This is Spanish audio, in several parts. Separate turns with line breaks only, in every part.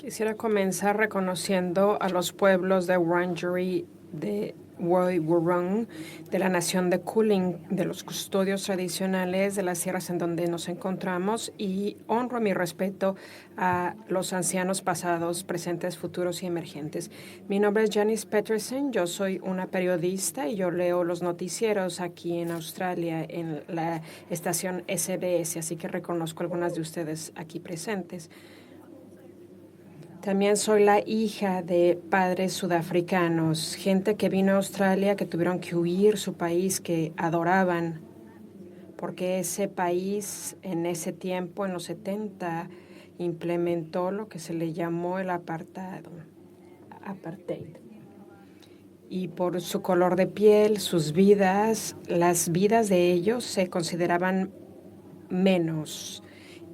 Quisiera comenzar reconociendo a los pueblos de Wurundjeri, de Woi Wurrung, de la nación de Kulin, de los custodios tradicionales de las tierras en donde nos encontramos, y honro mi respeto a los ancianos pasados, presentes, futuros y emergentes. Mi nombre es Janice Peterson, yo soy una periodista y yo leo los noticieros aquí en Australia en la estación SBS, así que reconozco a algunas de ustedes aquí presentes. También soy la hija de padres sudafricanos, gente que vino a Australia, que tuvieron que huir su país, que adoraban, porque ese país en ese tiempo, en los 70, implementó lo que se le llamó el apartheid. Y por su color de piel, sus vidas, las vidas de ellos se consideraban menos.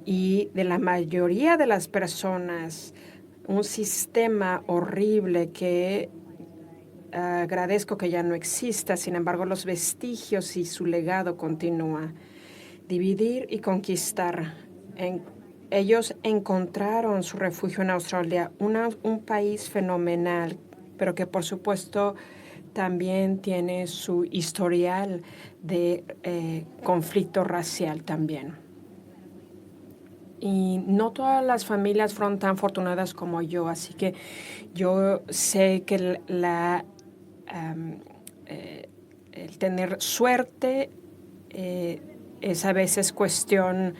Y de la mayoría de las personas, un sistema horrible que agradezco que ya no exista, sin embargo, los vestigios y su legado continúa. Dividir y conquistar. Ellos encontraron su refugio en Australia, un país fenomenal, pero que por supuesto también tiene su historial de conflicto racial también. Y no todas las familias fueron tan afortunadas como yo, así que yo sé que el tener suerte es a veces cuestión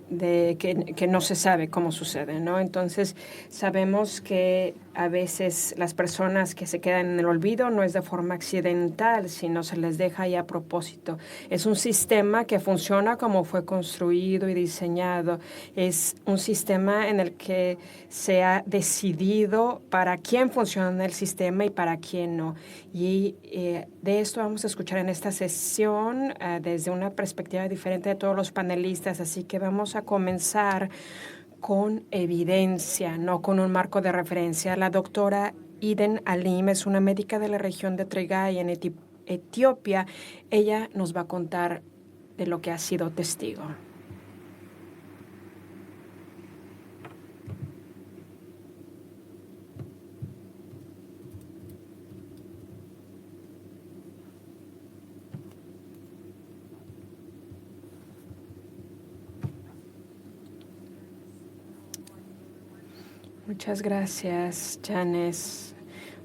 de que no se sabe cómo sucede, ¿no? Entonces, sabemos que a veces las personas que se quedan en el olvido no es de forma accidental, sino se les deja ahí a propósito. Es un sistema que funciona como fue construido y diseñado. Es un sistema en el que se ha decidido para quién funciona el sistema y para quién no. Y de esto vamos a escuchar en esta sesión desde una perspectiva diferente de todos los panelistas, así que vamos a comenzar con evidencia, no con un marco de referencia. La doctora Eden Alim es una médica de la región de Tigray en Etiopía. Ella nos va a contar de lo que ha sido testigo. Muchas gracias, Janice.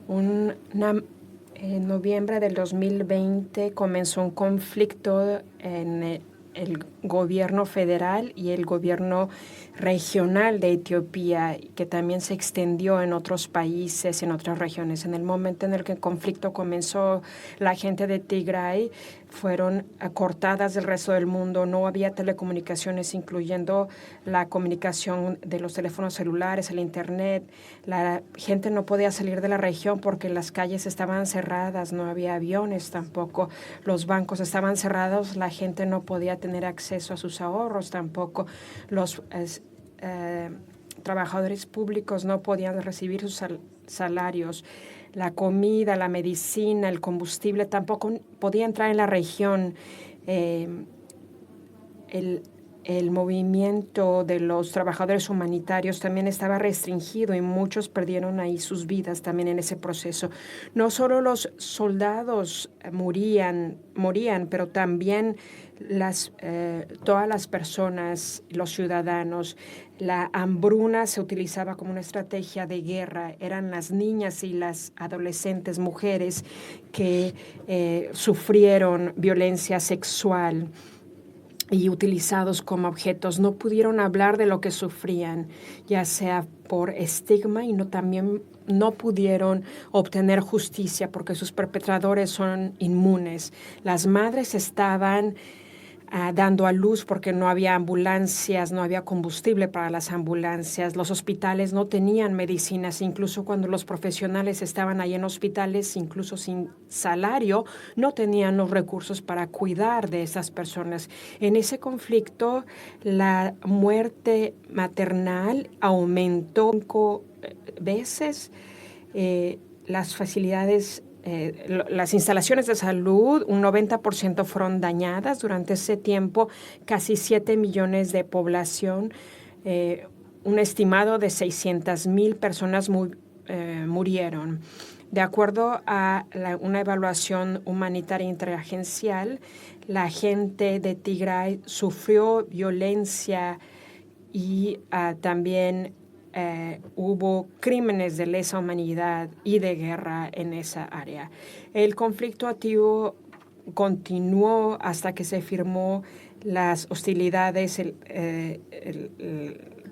En noviembre del 2020 comenzó un conflicto en el gobierno federal y el gobierno regional de Etiopía, que también se extendió en otros países, en otras regiones. En el momento en el que el conflicto comenzó, la gente de Tigray fueron cortadas del resto del mundo. No había telecomunicaciones, incluyendo la comunicación de los teléfonos celulares, el internet. La gente no podía salir de la región porque las calles estaban cerradas, no había aviones tampoco. Los bancos estaban cerrados, la gente no podía tener acceso a sus ahorros tampoco. Los trabajadores públicos no podían recibir sus salarios. La comida, la medicina, el combustible tampoco podía entrar en la región. El movimiento de los trabajadores humanitarios también estaba restringido y muchos perdieron ahí sus vidas también en ese proceso. No solo los soldados morían, pero también todas las personas, los ciudadanos. La hambruna se utilizaba como una estrategia de guerra. Eran las niñas y las adolescentes mujeres que sufrieron violencia sexual y utilizados como objetos. No pudieron hablar de lo que sufrían, ya sea por estigma, y también no pudieron obtener justicia porque sus perpetradores son inmunes. Las madres estaban dando a luz porque no había ambulancias, no había combustible para las ambulancias. Los hospitales no tenían medicinas, incluso cuando los profesionales estaban ahí en hospitales, incluso sin salario, no tenían los recursos para cuidar de esas personas. En ese conflicto, la muerte maternal aumentó 5 veces. Las facilidades las instalaciones de salud, un 90% fueron dañadas durante ese tiempo, casi 7 millones de población un estimado de 600,000 personas murieron. De acuerdo a una evaluación humanitaria interagencial, la gente de Tigray sufrió violencia y también hubo crímenes de lesa humanidad y de guerra en esa área. El conflicto activo continuó hasta que se firmó las hostilidades,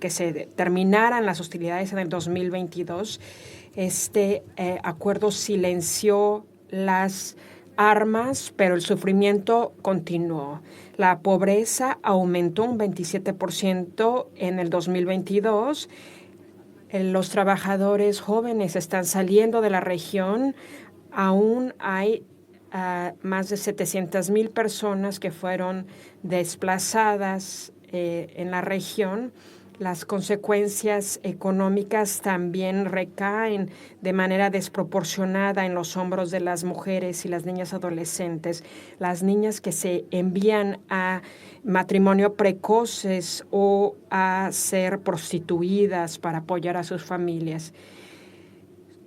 que se terminaran las hostilidades en el 2022. Este acuerdo silenció las armas, pero el sufrimiento continuó. La pobreza aumentó un 27% en el 2022. Los trabajadores jóvenes están saliendo de la región. Aún hay más de 700,000 personas que fueron desplazadas en la región. Las consecuencias económicas también recaen de manera desproporcionada en los hombros de las mujeres y las niñas adolescentes. Las niñas que se envían a matrimonio precoces o a ser prostituidas para apoyar a sus familias.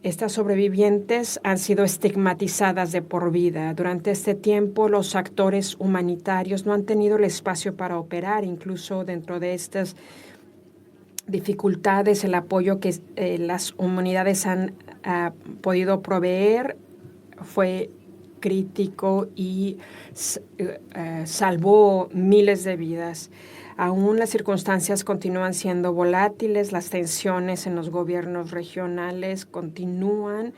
Estas sobrevivientes han sido estigmatizadas de por vida. Durante este tiempo, los actores humanitarios no han tenido el espacio para operar, incluso dentro de estas dificultades. El apoyo que las humanidades han podido proveer fue crítico y salvó miles de vidas. Aún las circunstancias continúan siendo volátiles, las tensiones en los gobiernos regionales continúan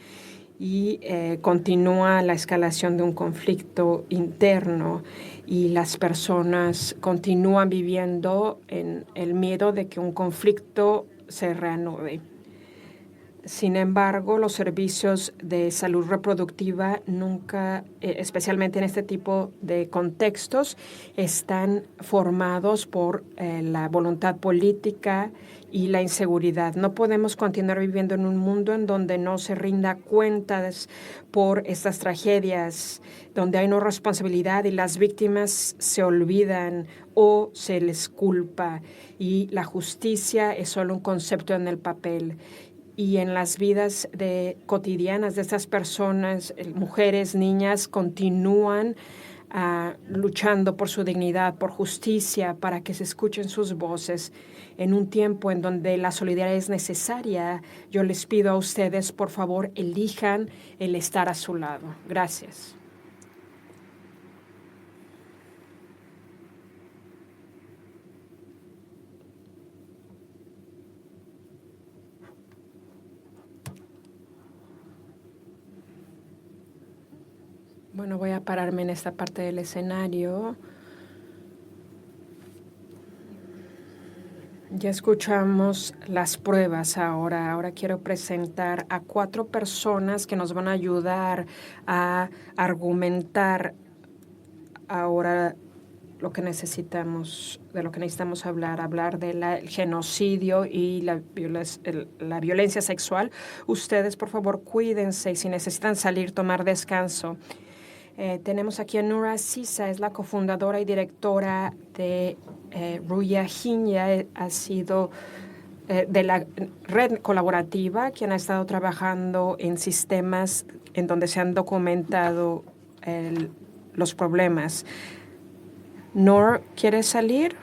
y continúa la escalación de un conflicto interno y las personas continúan viviendo en el miedo de que un conflicto se reanude. Sin embargo, los servicios de salud reproductiva nunca, especialmente en este tipo de contextos, están formados por la voluntad política y la inseguridad. No podemos continuar viviendo en un mundo en donde no se rinda cuentas por estas tragedias, donde hay no responsabilidad y las víctimas se olvidan o se les culpa y la justicia es solo un concepto en el papel. Y en las vidas cotidianas de estas personas, mujeres, niñas, continúan luchando por su dignidad, por justicia, para que se escuchen sus voces. En un tiempo en donde la solidaridad es necesaria, yo les pido a ustedes, por favor, elijan el estar a su lado. Gracias. Bueno, voy a pararme en esta parte del escenario. Ya escuchamos las pruebas ahora. Ahora quiero presentar a 4 personas que nos van a ayudar a argumentar ahora lo que necesitamos, de lo que necesitamos hablar del genocidio y la violencia sexual. Ustedes, por favor, cuídense y si necesitan salir, tomar descanso. Tenemos aquí a Nura Sisa, es la cofundadora y directora de Ruya Hinya, ha sido de la red colaborativa, quien ha estado trabajando en sistemas en donde se han documentado los problemas. Nur, ¿quieres salir?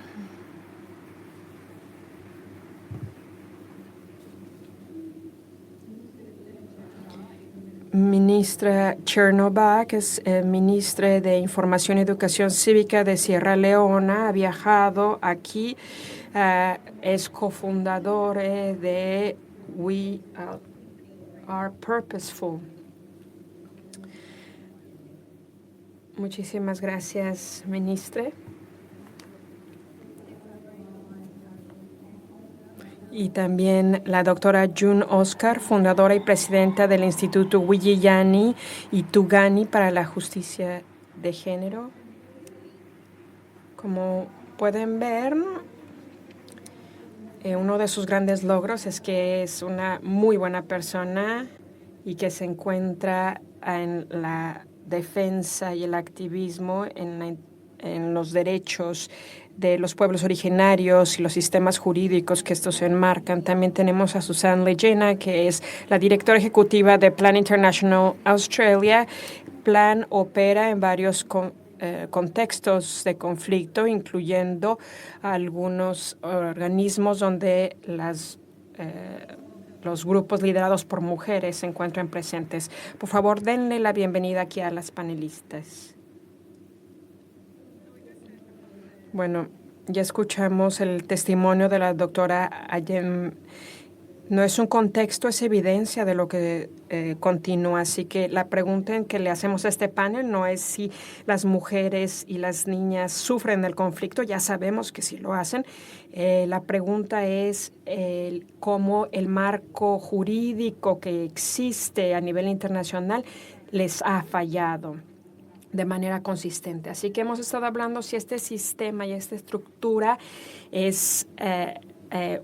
Ministra Chernovak es ministra de Información y Educación Cívica de Sierra Leona. Ha viajado aquí. Es cofundador de We Are Purposeful. Muchísimas gracias, ministra. Y también la doctora June Oscar, fundadora y presidenta del Instituto Wiyiyani y Tugani para la Justicia de Género. Como pueden ver, uno de sus grandes logros es que es una muy buena persona y que se encuentra en la defensa y el activismo en en los derechos de los pueblos originarios y los sistemas jurídicos que estos se enmarcan. También tenemos a Susan Leyena, que es la directora ejecutiva de Plan International Australia. Plan opera en varios contextos de conflicto, incluyendo algunos organismos donde los grupos liderados por mujeres se encuentran presentes. Por favor, denle la bienvenida aquí a las panelistas. Bueno, ya escuchamos el testimonio de la doctora Ayem. No es un contexto, es evidencia de lo que continúa. Así que la pregunta en que le hacemos a este panel no es si las mujeres y las niñas sufren del conflicto, ya sabemos que sí lo hacen. La pregunta es cómo el marco jurídico que existe a nivel internacional les ha fallado de manera consistente. Así que hemos estado hablando si este sistema y esta estructura es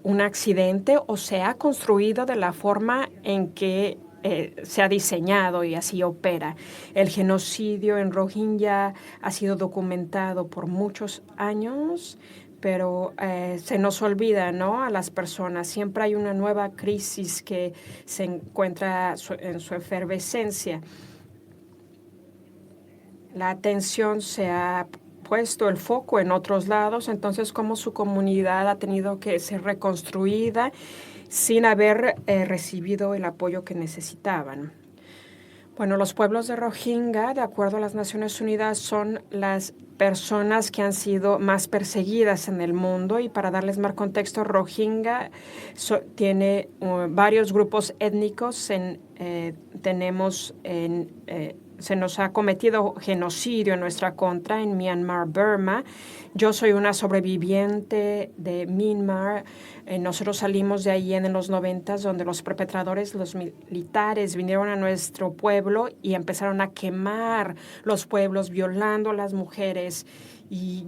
un accidente o se ha construido de la forma en que se ha diseñado y así opera. El genocidio en Rohingya ha sido documentado por muchos años, pero se nos olvida, ¿no?, a las personas. Siempre hay una nueva crisis que se encuentra en su efervescencia. La atención se ha puesto el foco en otros lados, entonces cómo su comunidad ha tenido que ser reconstruida sin haber recibido el apoyo que necesitaban. Bueno, los pueblos de Rohingya, de acuerdo a las Naciones Unidas, son las personas que han sido más perseguidas en el mundo. Y para darles más contexto, Rohingya tiene varios grupos étnicos. Se nos ha cometido genocidio en nuestra contra en Myanmar, Burma. Yo soy una sobreviviente de Myanmar. Nosotros salimos de ahí en los 90, donde los perpetradores, los militares, vinieron a nuestro pueblo y empezaron a quemar los pueblos, violando a las mujeres y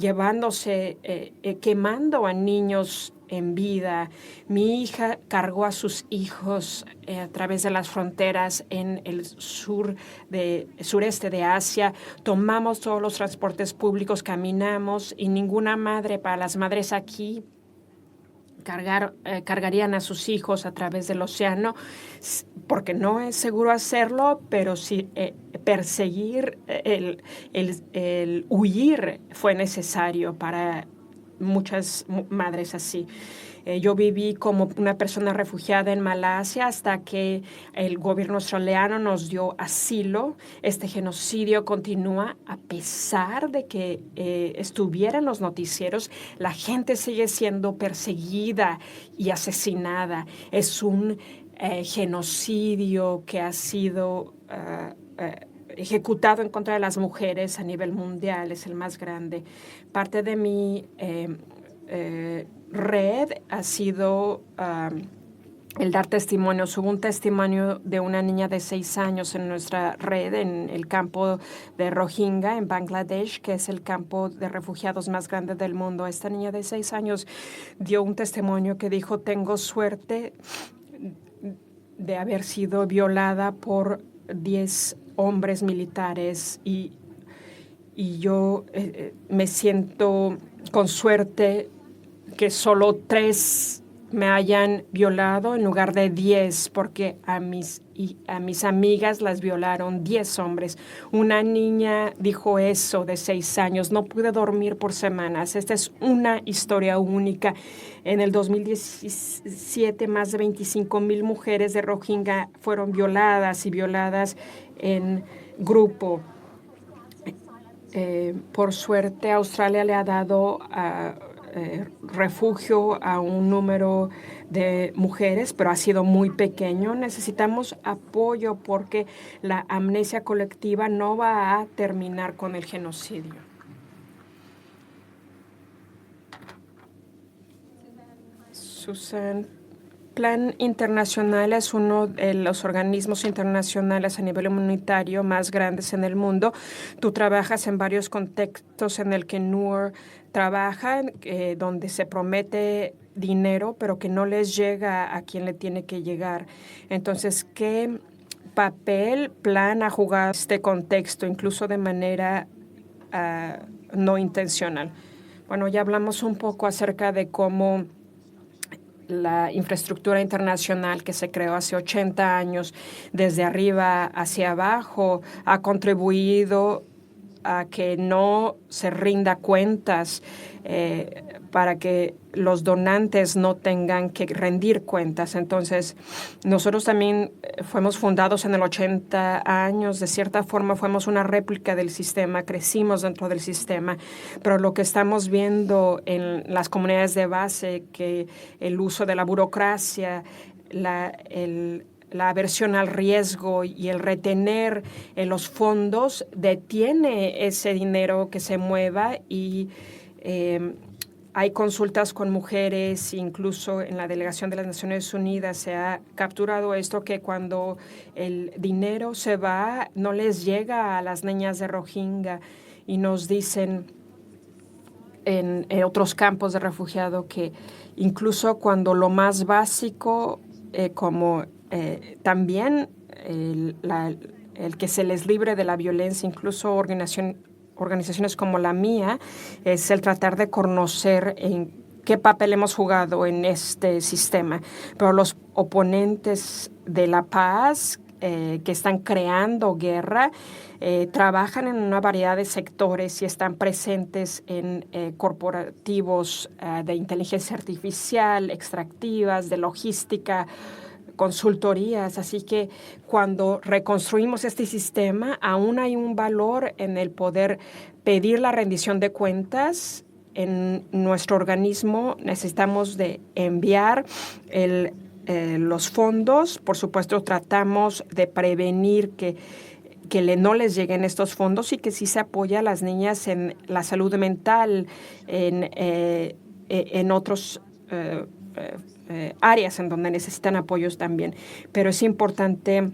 quemando a niños en vida. Mi hija cargó a sus hijos a través de las fronteras en el sureste de Asia. Tomamos todos los transportes públicos, caminamos y ninguna madre, para las madres aquí, cargarían a sus hijos a través del océano, porque no es seguro hacerlo, pero sí perseguir, el huir fue necesario para muchas madres así. Yo viví como una persona refugiada en Malasia hasta que el gobierno australiano nos dio asilo. Este genocidio continúa a pesar de que estuviera en los noticieros. La gente sigue siendo perseguida y asesinada. Es un genocidio que ha sido ejecutado en contra de las mujeres a nivel mundial. Es el más grande. Parte de mi red ha sido el dar testimonios. Hubo un testimonio de una niña de 6 años en nuestra red en el campo de Rohingya en Bangladesh, que es el campo de refugiados más grande del mundo. Esta niña de 6 años dio un testimonio que dijo: tengo suerte de haber sido violada por 10 hombres militares y yo me siento con suerte que solo 3 me hayan violado en lugar de 10, porque a mis amigas las violaron 10 hombres. Una niña dijo eso de 6 años. No pude dormir por semanas. Esta es una historia única. En el 2017, más de 25,000 mujeres de Rohingya fueron violadas en grupo. Por suerte, Australia le ha dado refugio a un número de mujeres, pero ha sido muy pequeño. Necesitamos apoyo porque la amnesia colectiva no va a terminar con el genocidio. Susan, Plan Internacional es uno de los organismos internacionales a nivel humanitario más grandes en el mundo. Tú trabajas en varios contextos en el que NUR trabaja, donde se promete dinero, pero que no les llega a quien le tiene que llegar. Entonces, ¿qué papel Plan ha jugado este contexto, incluso de manera no intencional. Bueno, ya hablamos un poco acerca de cómo la infraestructura internacional que se creó hace 80 años, desde arriba hacia abajo, ha contribuido a que no se rinda cuentas, para que los donantes no tengan que rendir cuentas. Entonces, nosotros también fuimos fundados en el 80 años. De cierta forma, fuimos una réplica del sistema, crecimos dentro del sistema. Pero lo que estamos viendo en las comunidades de base, que el uso de la burocracia, la aversión al riesgo y el retener los fondos detiene ese dinero que se mueva, y hay consultas con mujeres, incluso en la delegación de las Naciones Unidas se ha capturado esto, que cuando el dinero se va no les llega a las niñas de Rohingya, y nos dicen en otros campos de refugiado que incluso cuando lo más básico, como también el que se les libre de la violencia, incluso organizaciones como la mía, es el tratar de conocer en qué papel hemos jugado en este sistema. Pero los oponentes de la paz, que están creando guerra, trabajan en una variedad de sectores y están presentes en corporativos de inteligencia artificial, extractivas, de logística, consultorías. Así que cuando reconstruimos este sistema, aún hay un valor en el poder pedir la rendición de cuentas. En nuestro organismo necesitamos de enviar los fondos. Por supuesto, tratamos de prevenir que no les lleguen estos fondos, y que sí se apoya a las niñas en la salud mental, en otros áreas en donde necesitan apoyos también. Pero es importante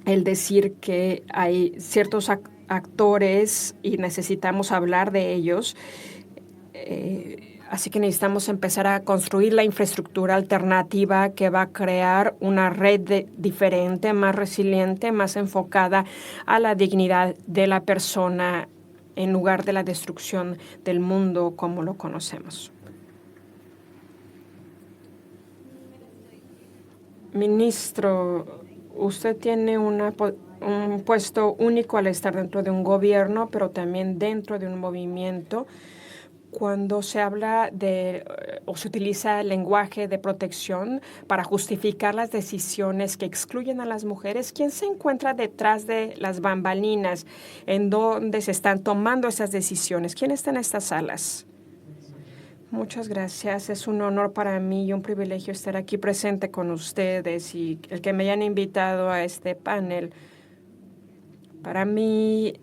el decir que hay ciertos actores y necesitamos hablar de ellos. Así que necesitamos empezar a construir la infraestructura alternativa que va a crear una red diferente, más resiliente, más enfocada a la dignidad de la persona, en lugar de la destrucción del mundo como lo conocemos. Ministro, usted tiene un puesto único al estar dentro de un gobierno, pero también dentro de un movimiento. Cuando se habla o se utiliza el lenguaje de protección para justificar las decisiones que excluyen a las mujeres, ¿quién se encuentra detrás de las bambalinas en donde se están tomando esas decisiones? ¿Quién está en estas salas? Muchas gracias. Es un honor para mí y un privilegio estar aquí presente con ustedes y el que me hayan invitado a este panel. Para mí,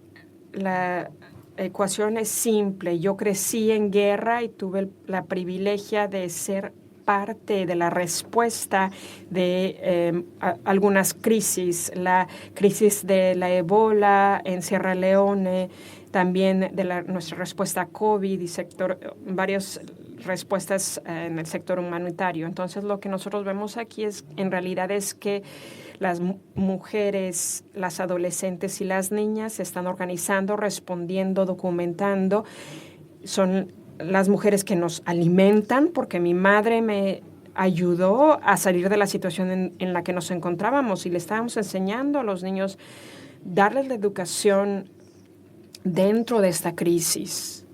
la ecuación es simple. Yo crecí en guerra y tuve la privilegio de ser parte de la respuesta de algunas crisis. La crisis de la Ebola en Sierra Leone, también de nuestra respuesta a COVID y varias respuestas en el sector humanitario. Entonces, lo que nosotros vemos aquí en realidad es que las mujeres, las adolescentes y las niñas se están organizando, respondiendo, documentando. Son las mujeres que nos alimentan, porque mi madre me ayudó a salir de la situación en la que nos encontrábamos, y le estábamos enseñando a los niños, darles la educación dentro de esta crisis,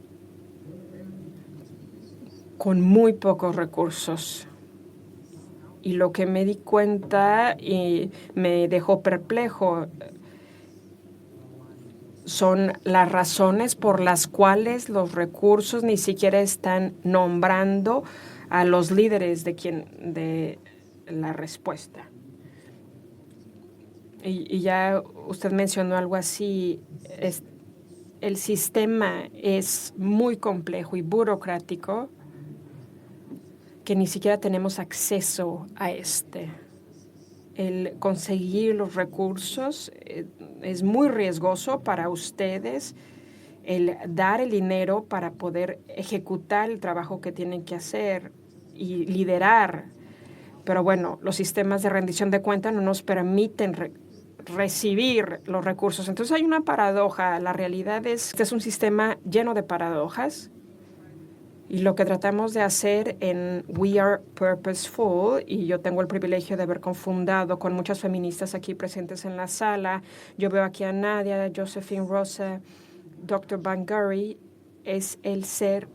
con muy pocos recursos. Y lo que me di cuenta y me dejó perplejo son las razones por las cuales los recursos ni siquiera están nombrando a los líderes de la respuesta. Y ya usted mencionó algo así. El sistema es muy complejo y burocrático, que ni siquiera tenemos acceso a el conseguir los recursos es muy riesgoso para ustedes, el dar el dinero para poder ejecutar el trabajo que tienen que hacer y liderar. Pero bueno, los sistemas de rendición de cuentas no nos permiten recibir los recursos. Entonces hay una paradoja. La realidad es que es un sistema lleno de paradojas. Y lo que tratamos de hacer en We Are Purposeful, y yo tengo el privilegio de haber confundado con muchas feministas aquí presentes en la sala. Yo veo aquí a Nadia, Josephine Rosa, Dr. Bangari, es el ser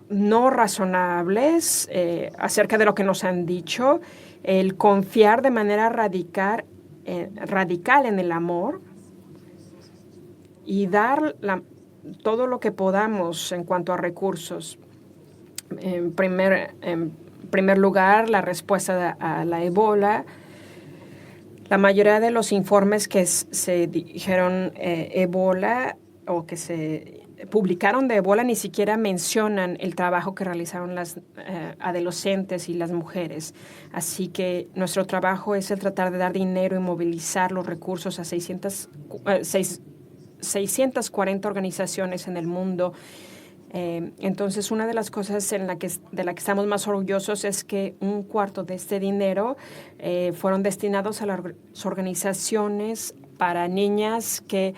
no razonables acerca de lo que nos han dicho, el confiar de manera radical en el amor y dar todo lo que podamos en cuanto a recursos. En primer lugar, la respuesta a la Ebola. La mayoría de los informes que se dijeron Ebola o que se publicaron de Ebola ni siquiera mencionan el trabajo que realizaron las adolescentes y las mujeres. Así que nuestro trabajo es el tratar de dar dinero y movilizar los recursos a 640 organizaciones en el mundo. Entonces, una de las cosas de la que estamos más orgullosos es que un cuarto de este dinero fueron destinados a las organizaciones para niñas que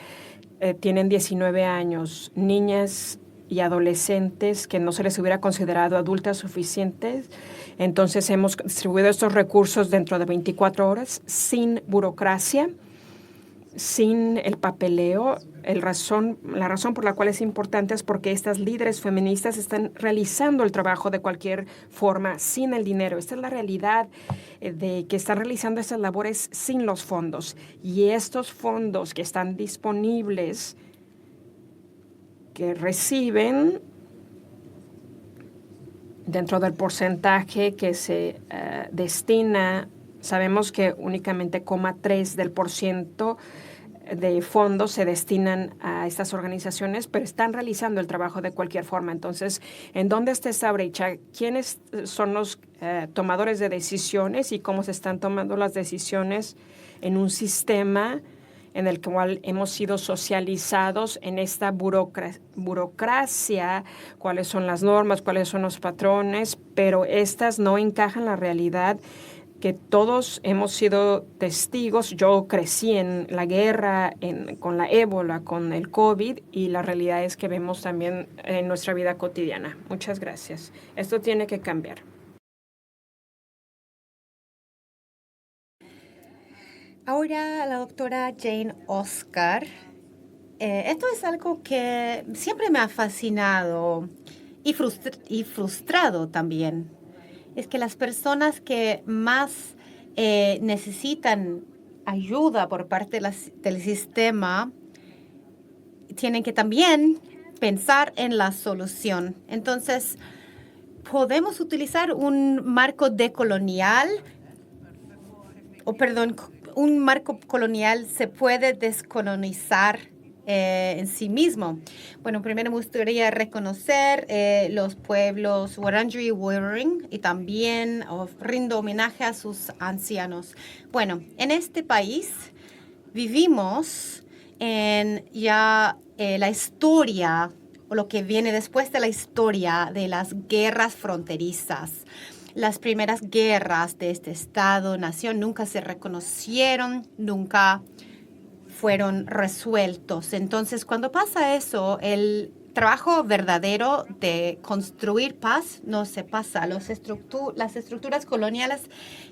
tienen 19 años, niñas y adolescentes que no se les hubiera considerado adultas suficientes. Entonces, hemos distribuido estos recursos dentro de 24 horas sin burocracia, sin el papeleo. La razón por la cual es importante es porque estas líderes feministas están realizando el trabajo de cualquier forma sin el dinero. Esta es la realidad de que están realizando estas labores sin los fondos. Y estos fondos que están disponibles, que reciben dentro del porcentaje que se destina, sabemos que únicamente 0,3% de fondos se destinan a estas organizaciones, pero están realizando el trabajo de cualquier forma. Entonces, ¿en dónde está esta brecha? ¿Quiénes son los tomadores de decisiones y cómo se están tomando las decisiones en un sistema en el cual hemos sido socializados en esta burocracia? ¿Cuáles son las normas? ¿Cuáles son los patrones? Pero estas no encajan en la realidad que todos hemos sido testigos. Yo crecí en la guerra, con la ébola, con el COVID, y la realidad es que vemos también en nuestra vida cotidiana. Muchas gracias. Esto tiene que cambiar.
Ahora la doctora Jane Oscar. Esto es algo que siempre me ha fascinado y frustrado también. Es que las personas que más necesitan ayuda por parte del sistema tienen que también pensar en la solución. Entonces, podemos utilizar un marco decolonial, un marco colonial se puede descolonizar en sí mismo. Bueno, primero me gustaría reconocer los pueblos Wurundjeri y Wurrung y también rindo homenaje a sus ancianos. Bueno, en este país vivimos en ya la historia o lo que viene después de la historia de las guerras fronterizas. Las primeras guerras de este Estado-nación nunca se reconocieron, nunca fueron resueltos. Entonces, cuando pasa eso, el trabajo verdadero de construir paz no se pasa. Las estructuras coloniales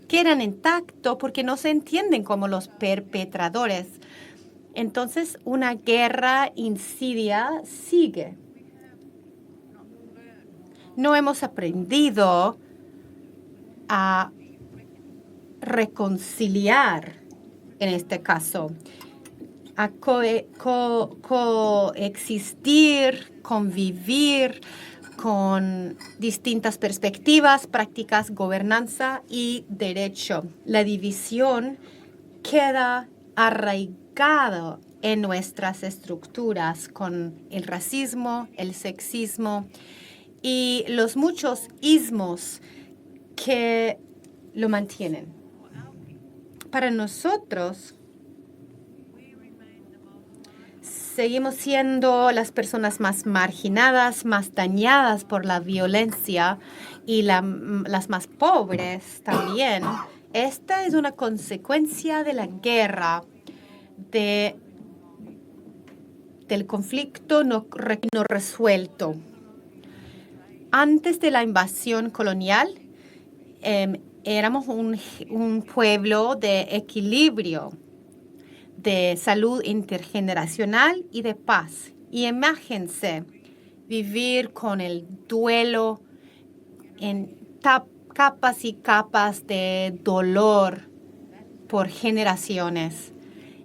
quedan intactas porque no se entienden como los perpetradores. Entonces, una guerra insidia sigue. No hemos aprendido a reconciliar en este caso, a coexistir, convivir con distintas perspectivas, prácticas, gobernanza y derecho. La división queda arraigada en nuestras estructuras con el racismo, el sexismo y los muchos ismos que lo mantienen. Para nosotros, seguimos siendo las personas más marginadas, más dañadas por la violencia y las más pobres también. Esta es una consecuencia de la guerra, del conflicto no resuelto. Antes de la invasión colonial, éramos un pueblo de equilibrio, de salud intergeneracional y de paz. Y imagínense vivir con el duelo en capas y capas de dolor por generaciones.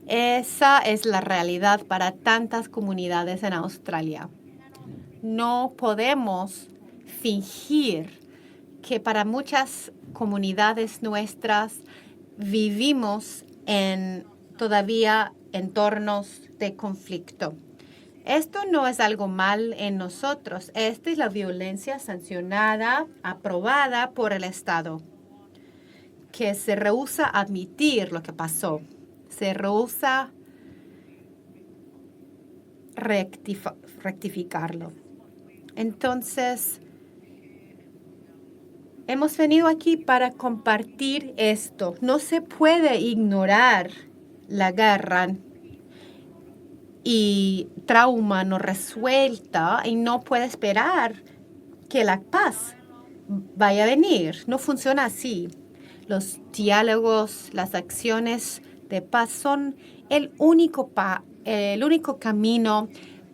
Esa es la realidad para tantas comunidades en Australia. No podemos fingir que para muchas comunidades nuestras vivimos en todavía entornos de conflicto. Esto no es algo mal en nosotros. Esta es la violencia sancionada, aprobada por el Estado, que se rehúsa a admitir lo que pasó. Se rehúsa rectificarlo. Entonces, hemos venido aquí para compartir esto. No se puede ignorar la guerra y trauma no resuelta y no puede esperar que la paz vaya a venir. No funciona así. Los diálogos, las acciones de paz son el único camino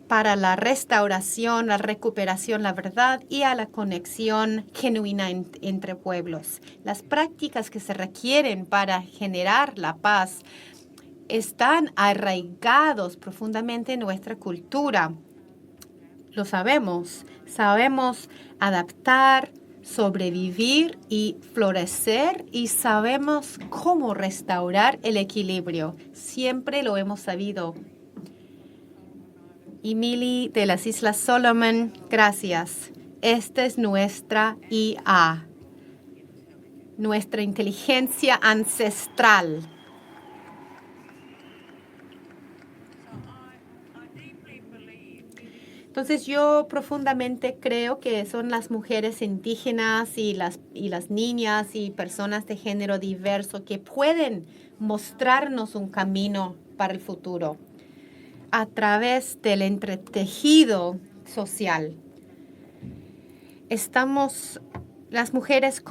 para la restauración, la recuperación, la verdad y a la conexión genuina entre pueblos. Las prácticas que se requieren para generar la paz están arraigados profundamente en nuestra cultura. Lo sabemos. Sabemos adaptar, sobrevivir y florecer y sabemos cómo restaurar el equilibrio. Siempre lo hemos sabido. Emily de las Islas Solomon, gracias. Esta es nuestra IA, nuestra inteligencia ancestral. Entonces yo profundamente creo que son las mujeres indígenas y las niñas y personas de género diverso que pueden mostrarnos un camino para el futuro a través del entretejido social. Estamos las mujeres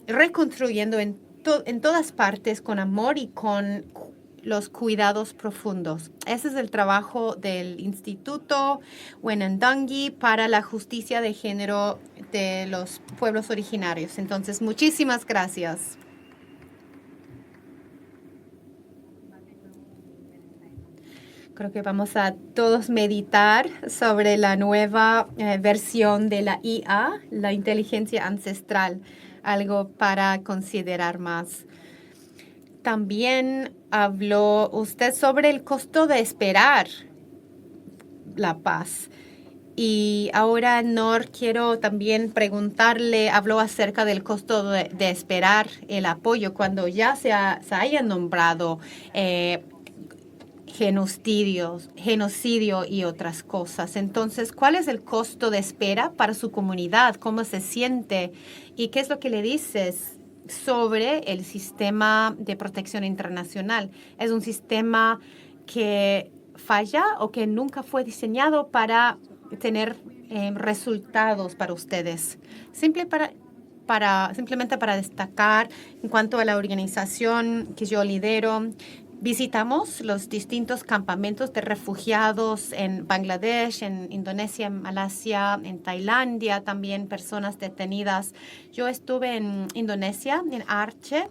reconstruyendo en todas partes con amor y con los cuidados profundos. Ese es el trabajo del Instituto Wenandangui para la justicia de género de los pueblos originarios. Entonces, muchísimas gracias. Creo que vamos a todos meditar sobre la nueva versión de la IA, la inteligencia ancestral, algo para considerar más. También habló usted sobre el costo de esperar la paz. Y ahora, Nor, quiero también preguntarle, habló acerca del costo de esperar el apoyo cuando ya se haya nombrado genocidio y otras cosas. Entonces, ¿cuál es el costo de espera para su comunidad? ¿Cómo se siente? ¿Y qué es lo que le dices sobre el sistema de protección internacional? ¿Es un sistema que falla o que nunca fue diseñado para tener resultados para ustedes? Simplemente para destacar, en cuanto a la organización que yo lidero, visitamos los distintos campamentos de refugiados en Bangladesh, en Indonesia, en Malasia, en Tailandia, también personas detenidas. Yo estuve en Indonesia, en Aceh.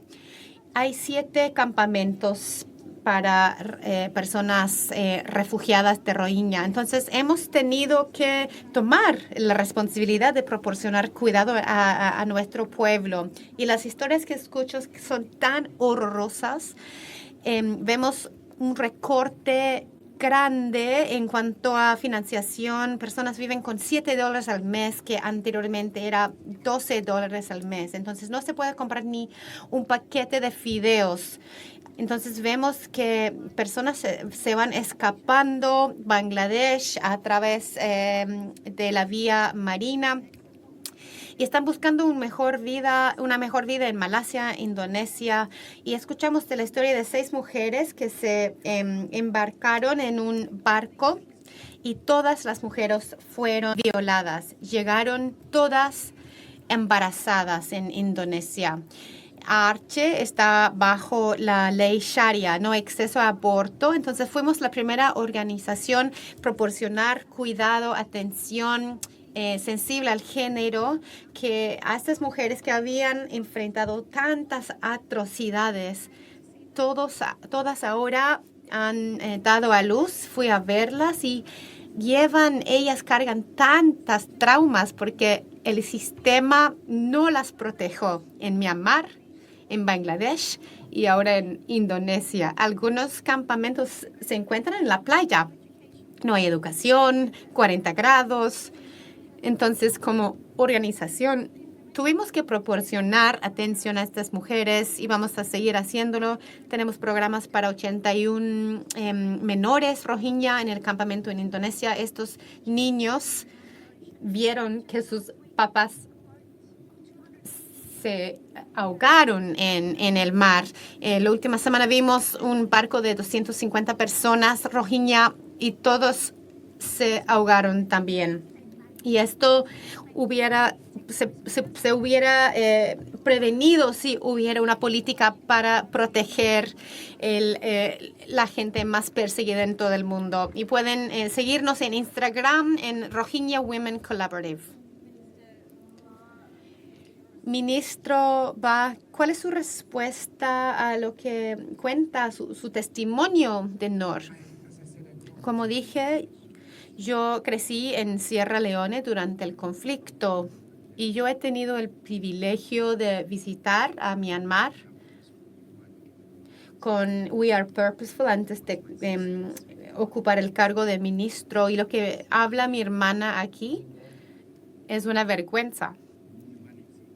Hay 7 campamentos para personas refugiadas de Rohingya. Entonces, hemos tenido que tomar la responsabilidad de proporcionar cuidado a nuestro pueblo. Y las historias que escucho son tan horrorosas. Vemos un recorte grande en cuanto a financiación. Personas viven con $7 al mes, que anteriormente era $12 al mes. Entonces, no se puede comprar ni un paquete de fideos. Entonces, vemos que personas se van escapando Bangladesh a través de la vía marina. y están buscando una mejor vida en Malasia, Indonesia. Y escuchamos de la historia de 6 mujeres que se embarcaron en un barco y todas las mujeres fueron violadas. Llegaron todas embarazadas en Indonesia. Aceh está bajo la ley Sharia, no exceso a aborto. Entonces fuimos la primera organización proporcionar cuidado, atención sensible al género que a estas mujeres que habían enfrentado tantas atrocidades, todas ahora han dado a luz. Fui a verlas y ellas cargan tantas traumas porque el sistema no las protegió en Myanmar, en Bangladesh y ahora en Indonesia. Algunos campamentos se encuentran en la playa. No hay educación, 40 grados. Entonces, como organización, tuvimos que proporcionar atención a estas mujeres y vamos a seguir haciéndolo. Tenemos programas para 81 menores Rohingya en el campamento en Indonesia. Estos niños vieron que sus papás se ahogaron en el mar. La última semana vimos un barco de 250 personas Rohingya y todos se ahogaron también. Y esto se hubiera prevenido si hubiera una política para proteger la gente más perseguida en todo el mundo. Y pueden seguirnos en Instagram en Rohingya Women Collaborative. Ministro Bah, ¿cuál es su respuesta a lo que cuenta su testimonio de Noor? Como dije, yo crecí en Sierra Leone durante el conflicto y yo he tenido el privilegio de visitar a Myanmar con We Are Purposeful antes de ocupar el cargo de ministro. Y lo que habla mi hermana aquí es una vergüenza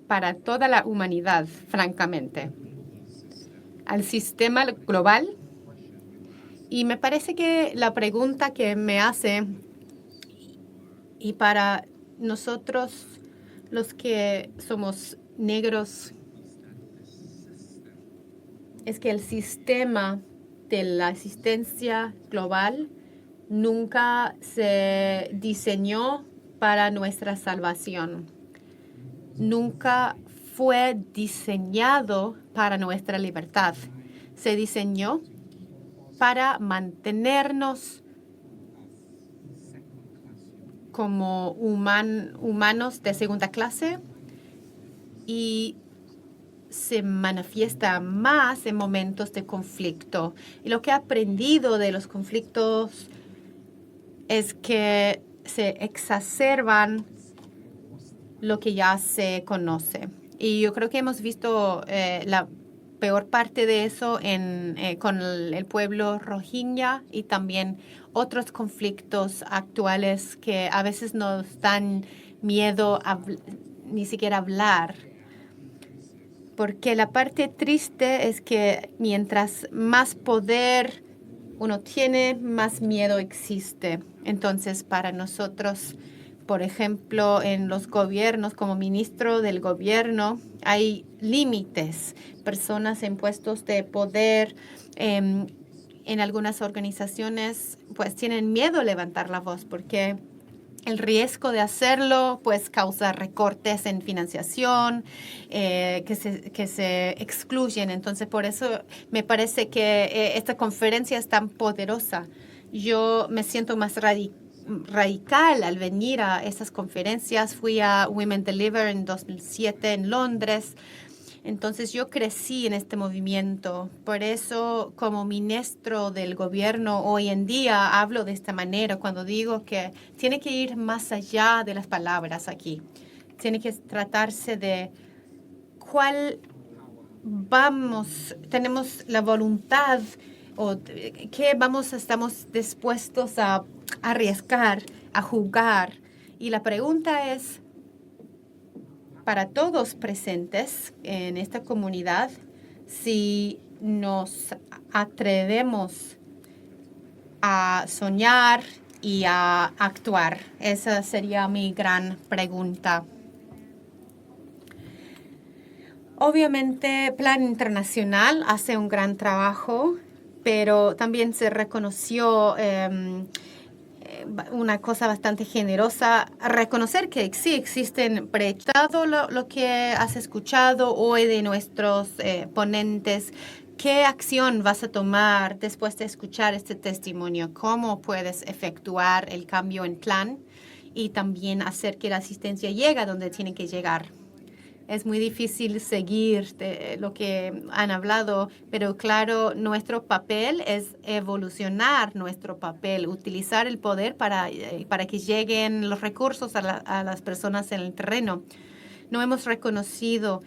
para toda la humanidad, francamente, al sistema global. Y me parece que la pregunta que me hace, y para nosotros los que somos negros, es que el sistema de la asistencia global nunca se diseñó para nuestra salvación. Nunca fue diseñado para nuestra libertad. Se diseñó para mantenernos como humanos de segunda clase y se manifiesta más en momentos de conflicto. Y lo que he aprendido de los conflictos es que se exacerban lo que ya se conoce. Y yo creo que hemos visto la peor parte de eso con el pueblo Rohingya y también otros conflictos actuales que a veces nos dan miedo ni siquiera hablar. Porque la parte triste es que mientras más poder uno tiene, más miedo existe. Entonces, para nosotros, por ejemplo, en los gobiernos, como ministro del gobierno, hay límites. Personas en puestos de poder en algunas organizaciones pues tienen miedo a levantar la voz porque el riesgo de hacerlo pues causa recortes en financiación que se excluyen. Entonces, por eso me parece que esta conferencia es tan poderosa. Yo me siento más radical al venir a esas conferencias. Fui a Women Deliver en 2007 en Londres. Entonces yo crecí en este movimiento. Por eso, como ministro del gobierno hoy en día, hablo de esta manera cuando digo que tiene que ir más allá de las palabras aquí. Tiene que tratarse de tenemos la voluntad o qué estamos dispuestos a arriesgar, a jugar. Y la pregunta es, para todos presentes en esta comunidad, si nos atrevemos a soñar y a actuar. Esa sería mi gran pregunta. Obviamente, Plan Internacional hace un gran trabajo, pero también se reconoció una cosa bastante generosa, reconocer que sí existen brechas. Todo lo que has escuchado hoy de nuestros ponentes, ¿qué acción vas a tomar después de escuchar este testimonio? ¿Cómo puedes efectuar el cambio en plan y también hacer que la asistencia llegue a donde tiene que llegar? Es muy difícil seguir lo que han hablado, pero claro, nuestro papel es evolucionar nuestro papel, utilizar el poder para que lleguen los recursos a las personas en el terreno. No hemos reconocido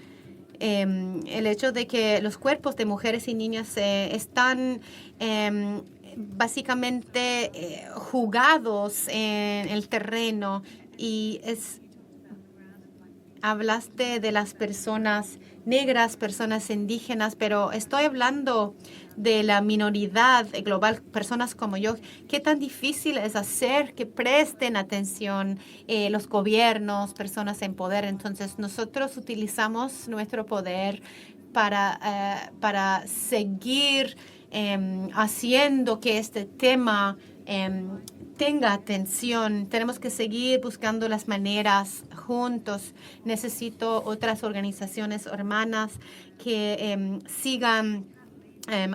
el hecho de que los cuerpos de mujeres y niñas están básicamente jugados en el terreno y hablaste de las personas negras, personas indígenas, pero estoy hablando de la minoridad global, personas como yo. ¿Qué tan difícil es hacer que presten atención los gobiernos, personas en poder? Entonces, nosotros utilizamos nuestro poder para seguir haciendo que este tema tenga atención. Tenemos que seguir buscando las maneras juntos. Necesito otras organizaciones hermanas que sigan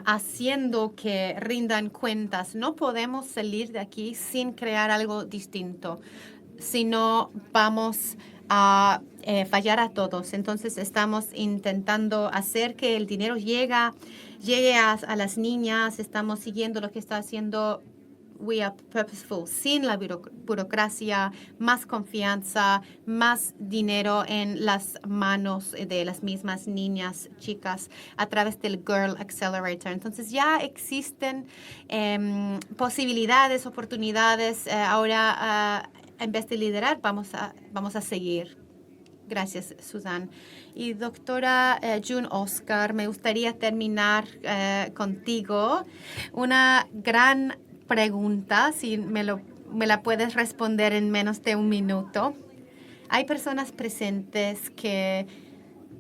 haciendo que rindan cuentas. No podemos salir de aquí sin crear algo distinto, si no vamos a fallar a todos. Entonces estamos intentando hacer que el dinero llegue a las niñas. Estamos siguiendo lo que está haciendo We Are Purposeful, sin la burocracia, más confianza, más dinero en las manos de las mismas niñas, chicas, a través del Girl Accelerator. Entonces ya existen posibilidades, oportunidades. Ahora, en vez de liderar, vamos a seguir. Gracias, Susan. Y doctora June Oscar, me gustaría terminar contigo. Una gran pregunta, si me la puedes responder en menos de un minuto. Hay personas presentes que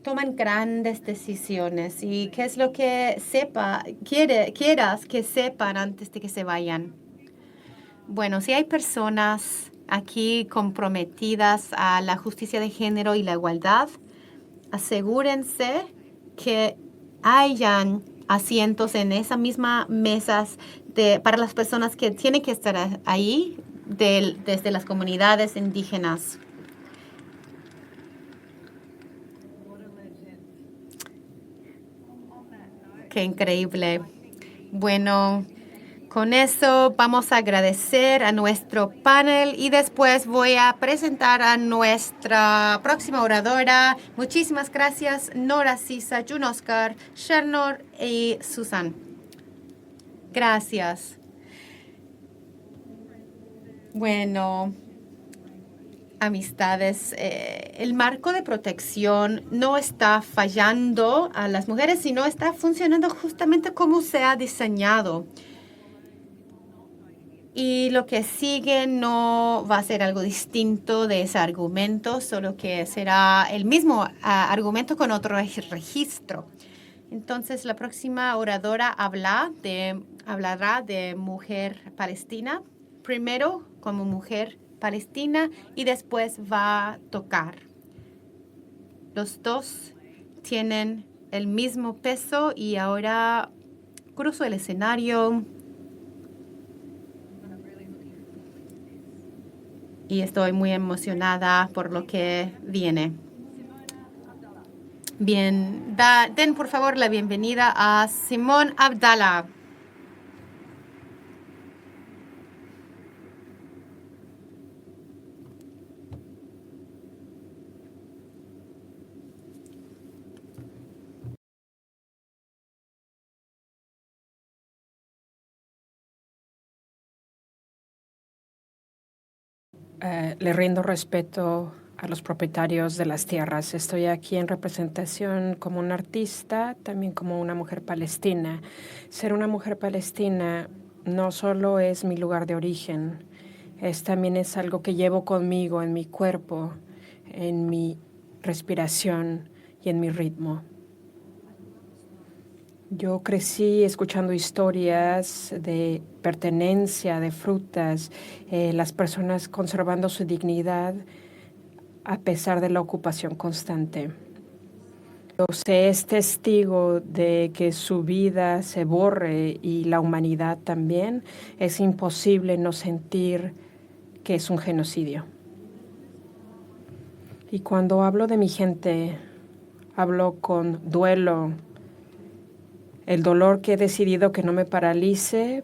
toman grandes decisiones y qué es lo que quieras que sepan antes de que se vayan. Bueno, si hay personas aquí comprometidas a la justicia de género y la igualdad, asegúrense que hayan asientos en esa misma mesas para las personas que tienen que estar ahí desde las comunidades indígenas. Qué increíble. Bueno, con eso vamos a agradecer a nuestro panel y después voy a presentar a nuestra próxima oradora. Muchísimas gracias, Nora Sisa, June Oscar, Shernor y Susan. Gracias. Bueno, amistades, el marco de protección no está fallando a las mujeres, sino está funcionando justamente como se ha diseñado. Y lo que sigue no va a ser algo distinto de ese argumento, solo que será el mismo argumento con otro registro. Entonces, la próxima oradora hablará de mujer palestina, primero como mujer palestina y después va a tocar. Los dos tienen el mismo peso y ahora cruzo el escenario. Y estoy muy emocionada por lo que viene. Bien, den por favor la bienvenida a Simón Abdallah.
Le rindo respeto a los propietarios de las tierras. Estoy aquí en representación como una artista, también como una mujer palestina. Ser una mujer palestina no solo es mi lugar de origen, también es algo que llevo conmigo en mi cuerpo, en mi respiración y en mi ritmo. Yo crecí escuchando historias de pertenencia, de frutas, las personas conservando su dignidad a pesar de la ocupación constante. Se es testigo de que su vida se borre y la humanidad también. Es imposible no sentir que es un genocidio. Y cuando hablo de mi gente, hablo con duelo, el dolor que he decidido que no me paralice,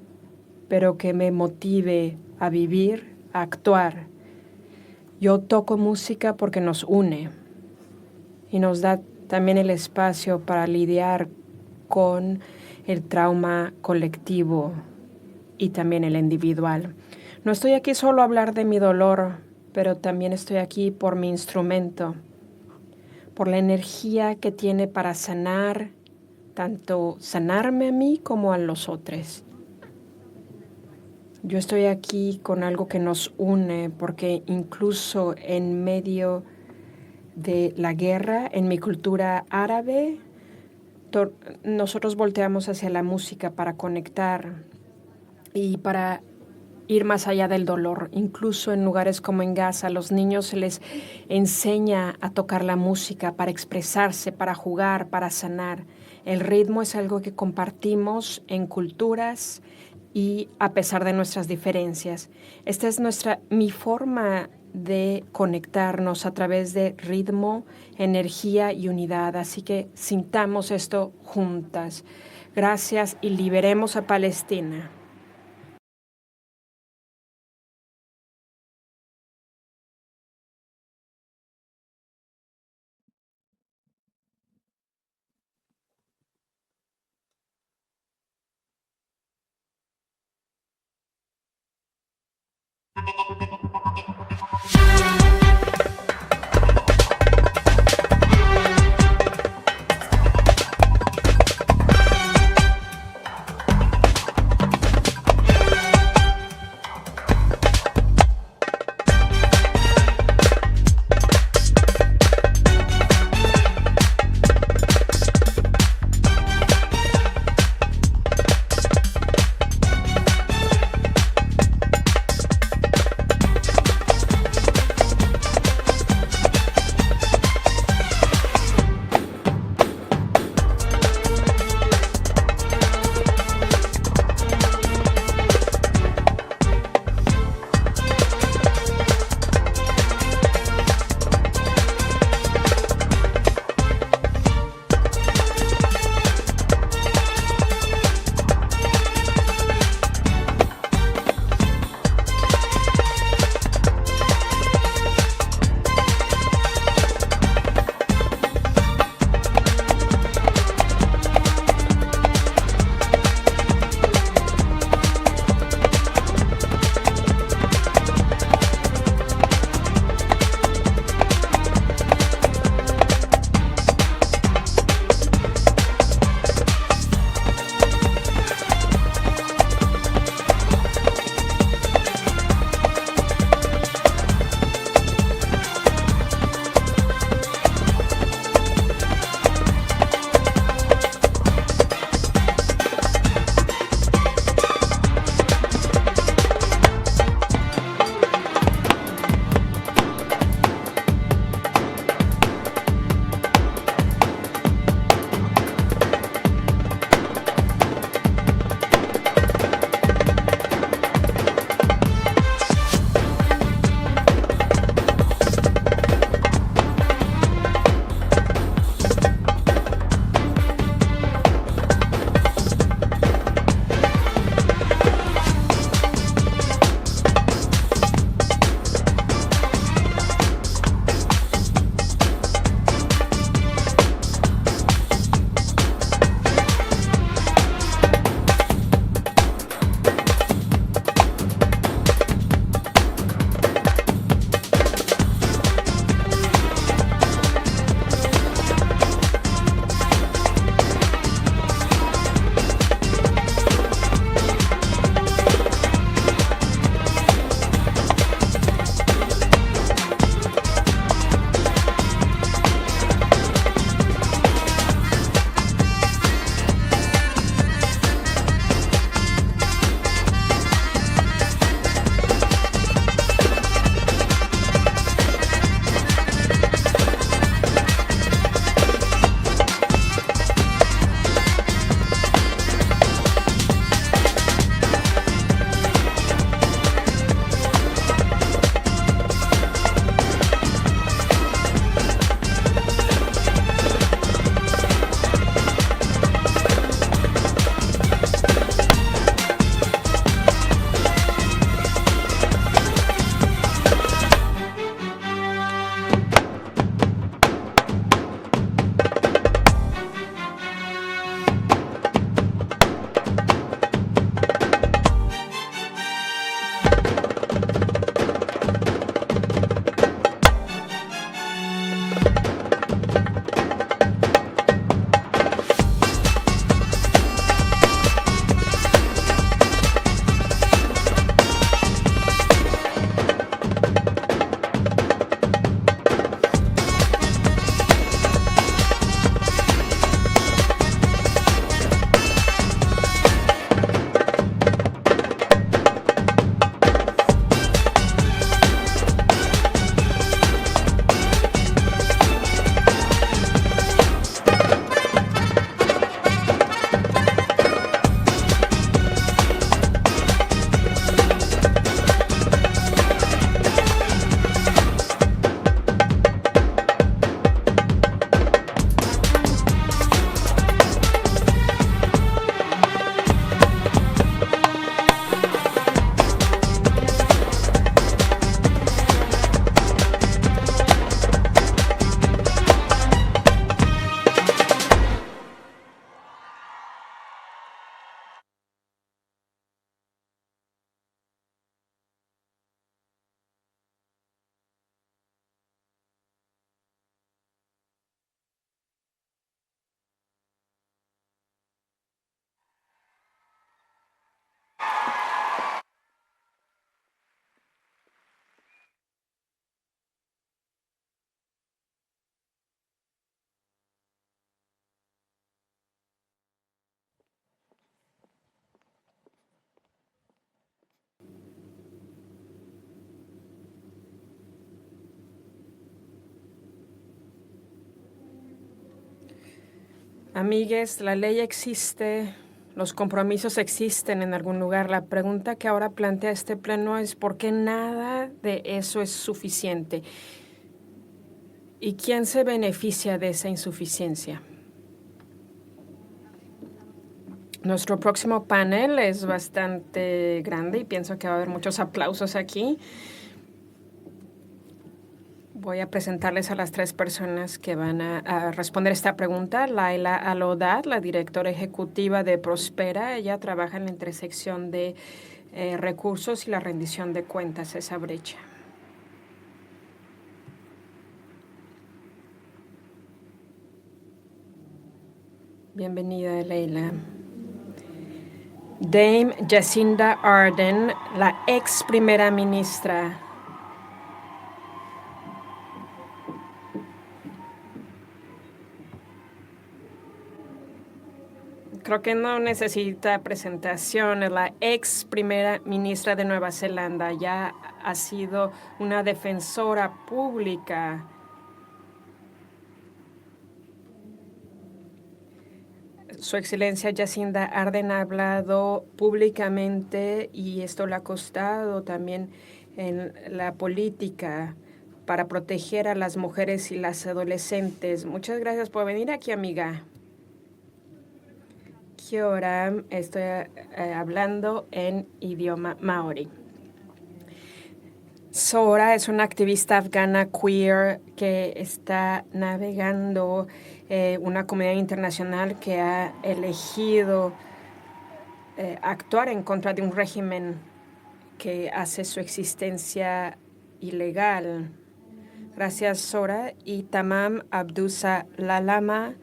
pero que me motive a vivir, a actuar. Yo toco música porque nos une y nos da también el espacio para lidiar con el trauma colectivo y también el individual. No estoy aquí solo a hablar de mi dolor, pero también estoy aquí por mi instrumento, por la energía que tiene para sanar, tanto sanarme a mí como a los otros. Yo estoy aquí con algo que nos une, porque incluso en medio de la guerra, en mi cultura árabe, nosotros volteamos hacia la música para conectar y para ir más allá del dolor. Incluso en lugares como en Gaza, a los niños se les enseña a tocar la música para expresarse, para jugar, para sanar. El ritmo es algo que compartimos en culturas y a pesar de nuestras diferencias. Esta es mi forma de conectarnos a través de ritmo, energía y unidad. Así que sintamos esto juntas. Gracias y liberemos a Palestina. Amigues, la ley existe, los compromisos existen en algún lugar. La pregunta que ahora plantea este pleno es ¿por qué nada de eso es suficiente? ¿Y quién se beneficia de esa insuficiencia? Nuestro próximo panel es bastante grande y pienso que va a haber muchos aplausos aquí. Voy a presentarles a las 3 personas que van a responder esta pregunta. Laila Alodad, la directora ejecutiva de Prospera. Ella trabaja en la intersección de recursos y la rendición de cuentas, esa brecha. Bienvenida, Leila. Dame Jacinda Ardern, la ex primera ministra. Creo que no necesita presentación. Es la ex primera ministra de Nueva Zelanda. Ya ha sido una defensora pública. Su Excelencia Jacinda Ardern ha hablado públicamente y esto le ha costado también en la política para proteger a las mujeres y las adolescentes. Muchas gracias por venir aquí, amiga. Kia ora, estoy hablando en idioma maori. Sora es una activista afgana queer que está navegando una comunidad internacional que ha elegido actuar en contra de un régimen que hace su existencia ilegal. Gracias, Sora. Y Tamam Abdusa Lalama,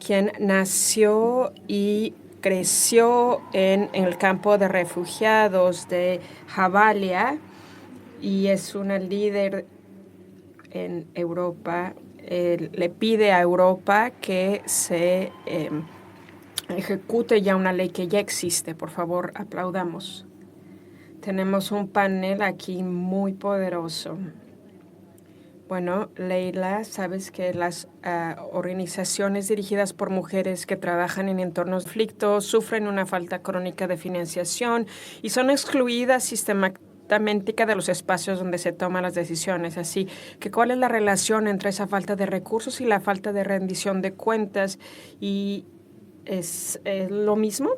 quien nació y creció en el campo de refugiados de Jabalia y es una líder en Europa. Le pide a Europa que se ejecute ya una ley que ya existe. Por favor, aplaudamos. Tenemos un panel aquí muy poderoso. Bueno, Leila, sabes que las organizaciones dirigidas por mujeres que trabajan en entornos de conflicto sufren una falta crónica de financiación y son excluidas sistemáticamente de los espacios donde se toman las decisiones. Así que, ¿cuál es la relación entre esa falta de recursos y la falta de rendición de cuentas? ¿Y es lo mismo?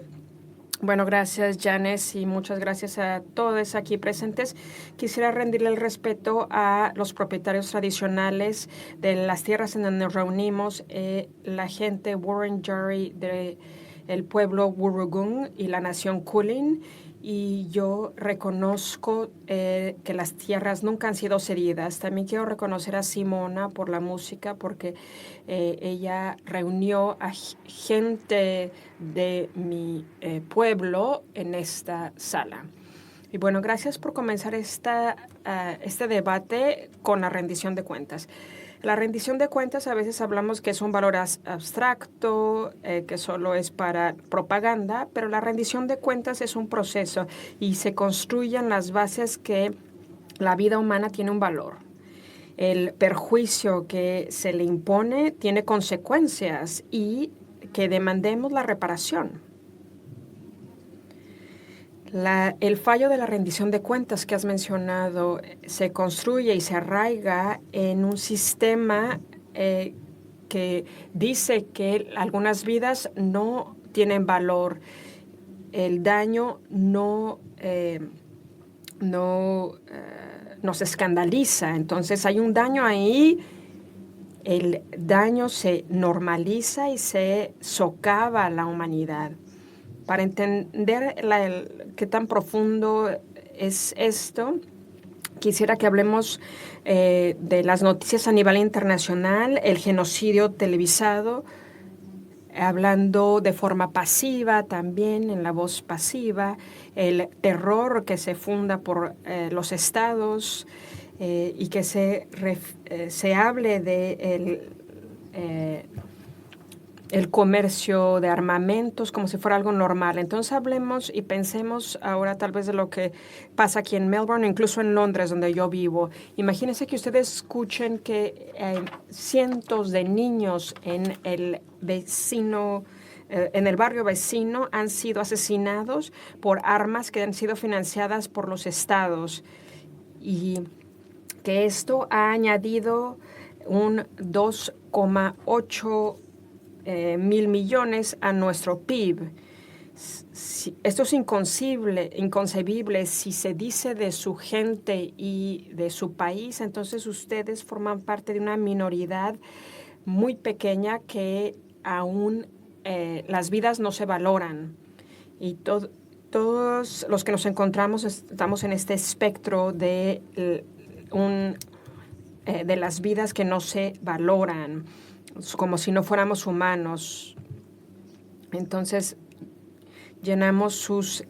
Bueno, gracias, Janes, y muchas gracias a todos aquí presentes. Quisiera rendirle el respeto a los propietarios tradicionales de las tierras en donde nos reunimos, la gente Wurundjeri del pueblo Wurugun y la nación Kulin. Y yo reconozco que las tierras nunca han sido cedidas. También quiero reconocer a Simona por la música, porque ella reunió a gente de mi pueblo en esta sala. Y bueno, gracias por comenzar este debate con la rendición de cuentas. La rendición de cuentas a veces hablamos que es un valor abstracto, que solo es para propaganda, pero la rendición de cuentas es un proceso y se construyen las bases que la vida humana tiene un valor. El perjuicio que se le impone tiene consecuencias y que demandemos la reparación. El fallo de la rendición de cuentas que has mencionado se construye y se arraiga en un sistema que dice que algunas vidas no tienen valor. El daño no nos escandaliza. Entonces hay un daño ahí. El daño se normaliza y se socava a la humanidad. Para entender qué tan profundo es esto, quisiera que hablemos de las noticias a nivel internacional, el genocidio televisado, hablando de forma pasiva también, en la voz pasiva, el terror que se funda por los estados y que se hable de el comercio de armamentos como si fuera algo normal. Entonces hablemos y pensemos ahora tal vez de lo que pasa aquí en Melbourne, incluso en Londres, donde yo vivo. Imagínense que ustedes escuchen que cientos de niños en el barrio vecino han sido asesinados por armas que han sido financiadas por los estados, y que esto ha añadido un 2,8 mil millones a nuestro PIB. Esto es inconcebible. Si se dice de su gente y de su país, entonces ustedes forman parte de una minoridad muy pequeña que aún las vidas no se valoran. Y todos los que nos encontramos estamos en este espectro de las vidas que no se valoran, como si no fuéramos humanos. Entonces, llenamos sus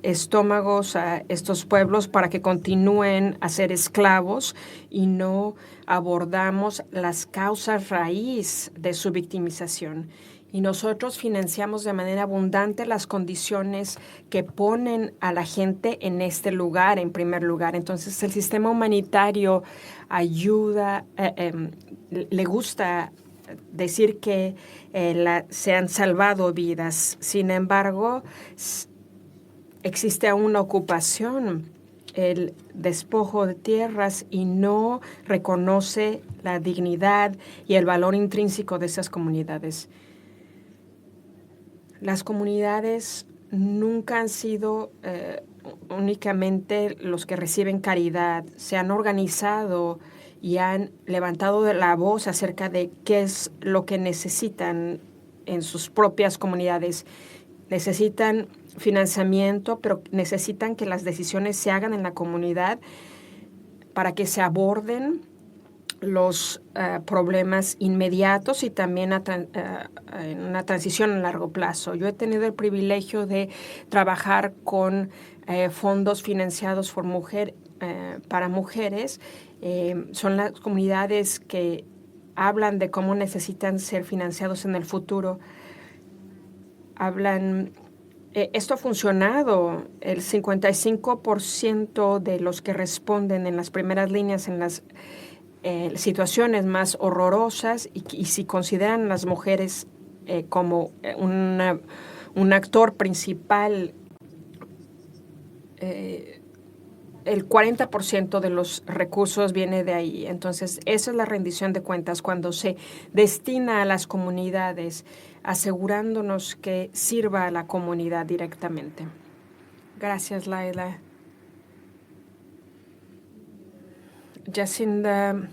estómagos a estos pueblos para que continúen a ser esclavos y no abordamos las causas raíz de su victimización. Y nosotros financiamos de manera abundante las condiciones que ponen a la gente en este lugar, en primer lugar. Entonces, el sistema humanitario ayuda, le gusta decir que se han salvado vidas. Sin embargo, existe aún una ocupación, el despojo de tierras, y no reconoce la dignidad y el valor intrínseco de esas comunidades. Las comunidades nunca han sido únicamente los que reciben caridad. Se han organizado y han levantado la voz acerca de qué es lo que necesitan en sus propias comunidades. Necesitan financiamiento, pero necesitan que las decisiones se hagan en la comunidad para que se aborden los problemas inmediatos y también en una transición a largo plazo. Yo he tenido el privilegio de trabajar con fondos financiados para mujeres. Son las comunidades que hablan de cómo necesitan ser financiados en el futuro. Esto ha funcionado. El 55% de los que responden en las primeras líneas en las situaciones más horrorosas, y si consideran a las mujeres como un actor principal, el 40% de los recursos viene de ahí. Entonces, esa es la rendición de cuentas cuando se destina a las comunidades, asegurándonos que sirva a la comunidad directamente. Gracias, Laila. Jacinda,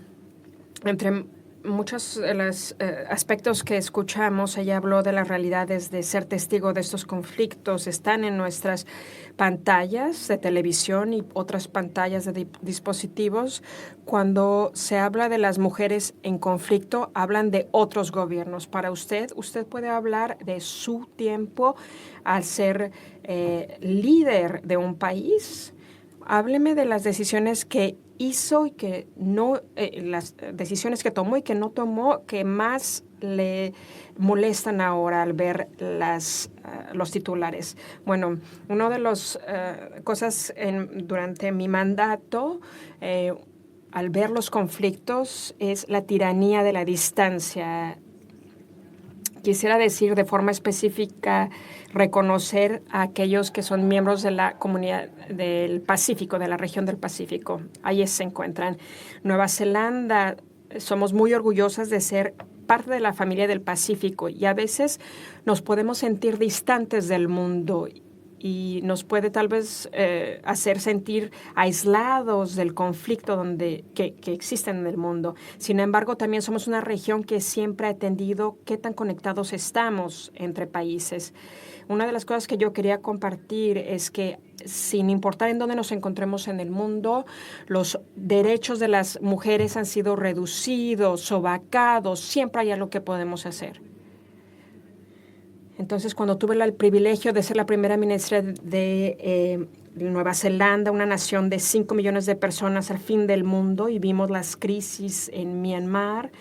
entre muchos de los aspectos que escuchamos, ella habló de las realidades de ser testigo de estos conflictos. Están en nuestras pantallas de televisión y otras pantallas de dispositivos. Cuando se habla de las mujeres en conflicto, hablan de otros gobiernos. Para usted puede hablar de su tiempo al ser líder de un país. Hábleme de las decisiones que hizo y que no, las decisiones que tomó y que no tomó, que más le molestan ahora al ver los titulares. Bueno, una de las cosas durante mi mandato, al ver los conflictos, es la tiranía de la distancia. Quisiera decir de forma específica, reconocer a aquellos que son miembros de la comunidad del Pacífico, de la región del Pacífico. Ahí se encuentran. Nueva Zelanda, somos muy orgullosas de ser parte de la familia del Pacífico, y a veces nos podemos sentir distantes del mundo y nos puede tal vez hacer sentir aislados del conflicto que existen en el mundo. Sin embargo, también somos una región que siempre ha entendido qué tan conectados estamos entre países. Una de las cosas que yo quería compartir es que, sin importar en dónde nos encontremos en el mundo, los derechos de las mujeres han sido reducidos, sobacados. Siempre hay algo que podemos hacer. Entonces, cuando tuve el privilegio de ser la primera ministra de Nueva Zelanda, una nación de 5 millones de personas al fin del mundo, y vimos las crisis en Myanmar,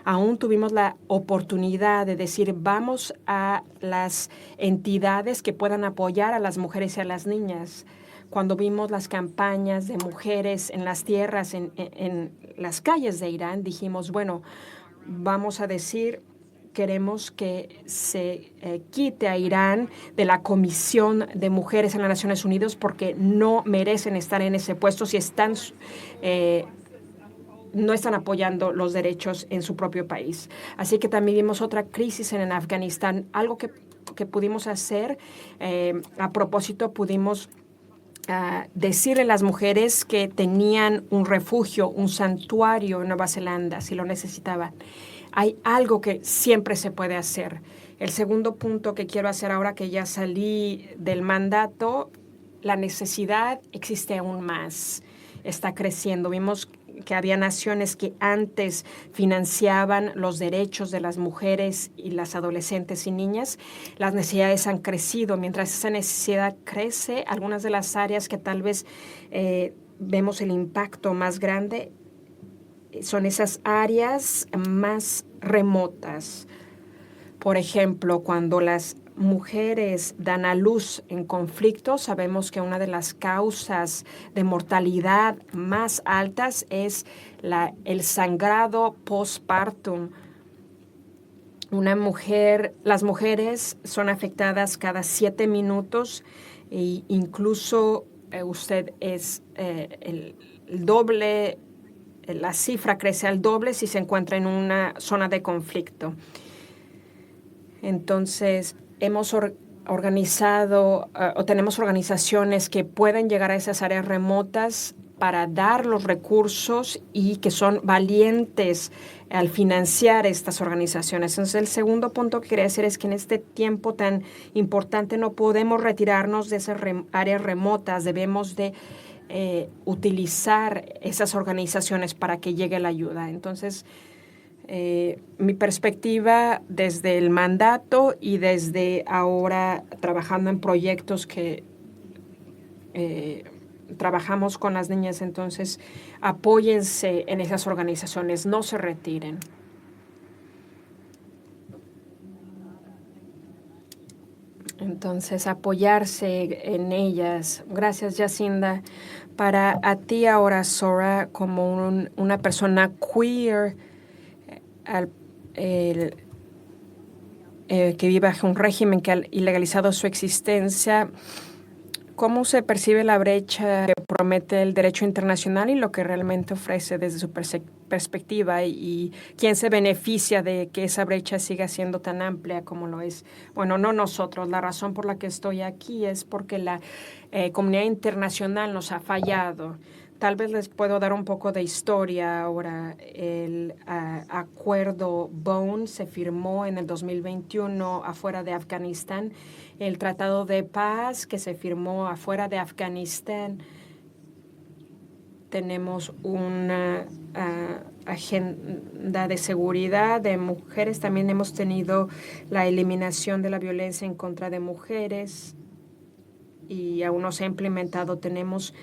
aún tuvimos la oportunidad de decir, vamos a las entidades que puedan apoyar a las mujeres y a las niñas. Cuando vimos las campañas de mujeres en las tierras, en las calles de Irán, dijimos, bueno, vamos a decir, queremos que se quite a Irán de la Comisión de Mujeres en las Naciones Unidas porque no merecen estar en ese puesto si no están apoyando los derechos en su propio país. Así que también vimos otra crisis en Afganistán. Algo que pudimos hacer, a propósito, pudimos decirle a las mujeres que tenían un refugio, un santuario en Nueva Zelanda, si lo necesitaban. Hay algo que siempre se puede hacer. El segundo punto que quiero hacer ahora que ya salí del mandato, la necesidad existe aún más, está creciendo. Vimos que había naciones que antes financiaban los derechos de las mujeres y las adolescentes y niñas. Las necesidades han crecido. Mientras esa necesidad crece, algunas de las áreas que tal vez vemos el impacto más grande son esas áreas más remotas. Por ejemplo, cuando las mujeres dan a luz en conflictos, sabemos que una de las causas de mortalidad más altas es el sangrado postpartum. Las mujeres son afectadas cada 7 minutos e incluso usted es el doble, la cifra crece al doble si se encuentra en una zona de conflicto. Entonces, hemos organizado o tenemos organizaciones que pueden llegar a esas áreas remotas para dar los recursos y que son valientes al financiar estas organizaciones. Entonces, el segundo punto que quería decir es que en este tiempo tan importante no podemos retirarnos de esas áreas remotas. Debemos de utilizar esas organizaciones para que llegue la ayuda. Entonces, mi perspectiva desde el mandato y desde ahora trabajando en proyectos que trabajamos con las niñas, entonces apóyense en esas organizaciones, no se retiren. Entonces, apoyarse en ellas. Gracias, Jacinda. Para a ti ahora, Zora, como una persona queer, que vive bajo un régimen que ha ilegalizado su existencia, ¿cómo se percibe la brecha que promete el derecho internacional y lo que realmente ofrece desde su perspectiva? ¿Y quién se beneficia de que esa brecha siga siendo tan amplia como lo es? Bueno, no nosotros. La razón por la que estoy aquí es porque la comunidad internacional nos ha fallado. Tal vez les puedo dar un poco de historia ahora. El acuerdo Bonn se firmó en el 2021 afuera de Afganistán. El tratado de paz que se firmó afuera de Afganistán. Tenemos una agenda de seguridad de mujeres. También hemos tenido la eliminación de la violencia en contra de mujeres y aún no se ha implementado. Tenemos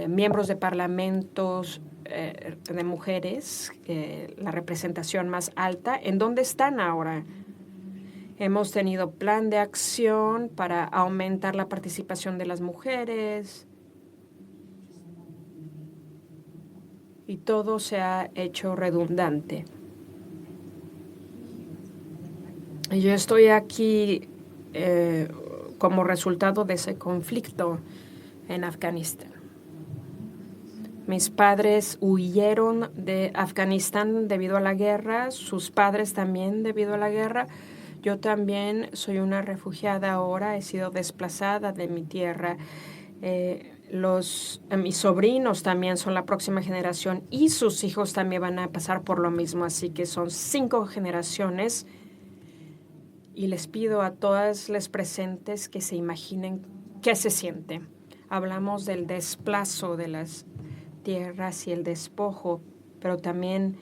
miembros de parlamentos de mujeres, la representación más alta. ¿En dónde están ahora? Hemos tenido plan de acción para aumentar la participación de las mujeres y todo se ha hecho redundante. Yo estoy aquí como resultado de ese conflicto en Afganistán. Mis padres huyeron de Afganistán debido a la guerra, sus padres también debido a la guerra. Yo también soy una refugiada ahora, he sido desplazada de mi tierra. Mis sobrinos también son la próxima generación y sus hijos también van a pasar por lo mismo, así que son 5 generaciones. Y les pido a todas las presentes que se imaginen qué se siente. Hablamos del desplazo de las tierras y el despojo, pero también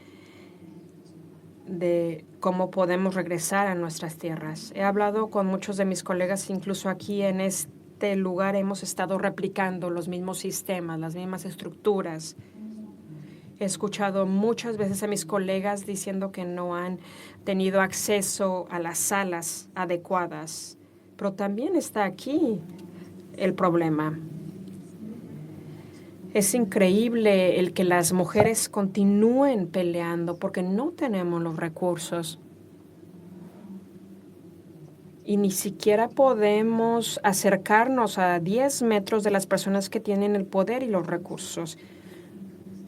de cómo podemos regresar a nuestras tierras. He hablado con muchos de mis colegas, incluso aquí en este lugar hemos estado replicando los mismos sistemas, las mismas estructuras. He escuchado muchas veces a mis colegas diciendo que no han tenido acceso a las salas adecuadas, pero también está aquí el problema. Es increíble el que las mujeres continúen peleando porque no tenemos los recursos. Y ni siquiera podemos acercarnos a 10 metros de las personas que tienen el poder y los recursos.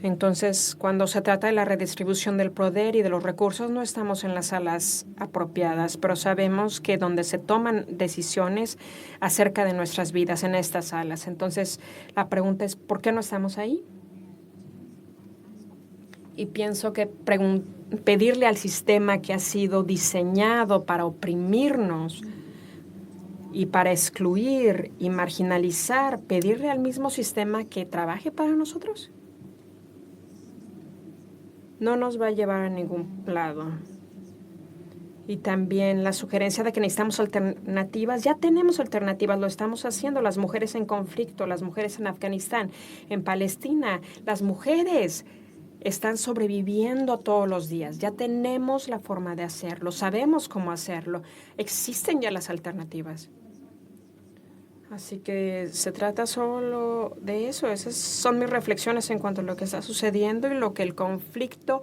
Entonces, cuando se trata de la redistribución del poder y de los recursos, no estamos en las salas apropiadas, pero sabemos que donde se toman decisiones acerca de nuestras vidas en estas salas. Entonces, la pregunta es, ¿por qué no estamos ahí? Y pienso que pedirle al sistema que ha sido diseñado para oprimirnos y para excluir y marginalizar, pedirle al mismo sistema que trabaje para nosotros, no nos va a llevar a ningún lado. Y también la sugerencia de que necesitamos alternativas. Ya tenemos alternativas, lo estamos haciendo. Las mujeres en conflicto, las mujeres en Afganistán, en Palestina, las mujeres están sobreviviendo todos los días. Ya tenemos la forma de hacerlo, sabemos cómo hacerlo. Existen ya las alternativas. Así que se trata solo de eso. Esas son mis reflexiones en cuanto a lo que está sucediendo y lo que el conflicto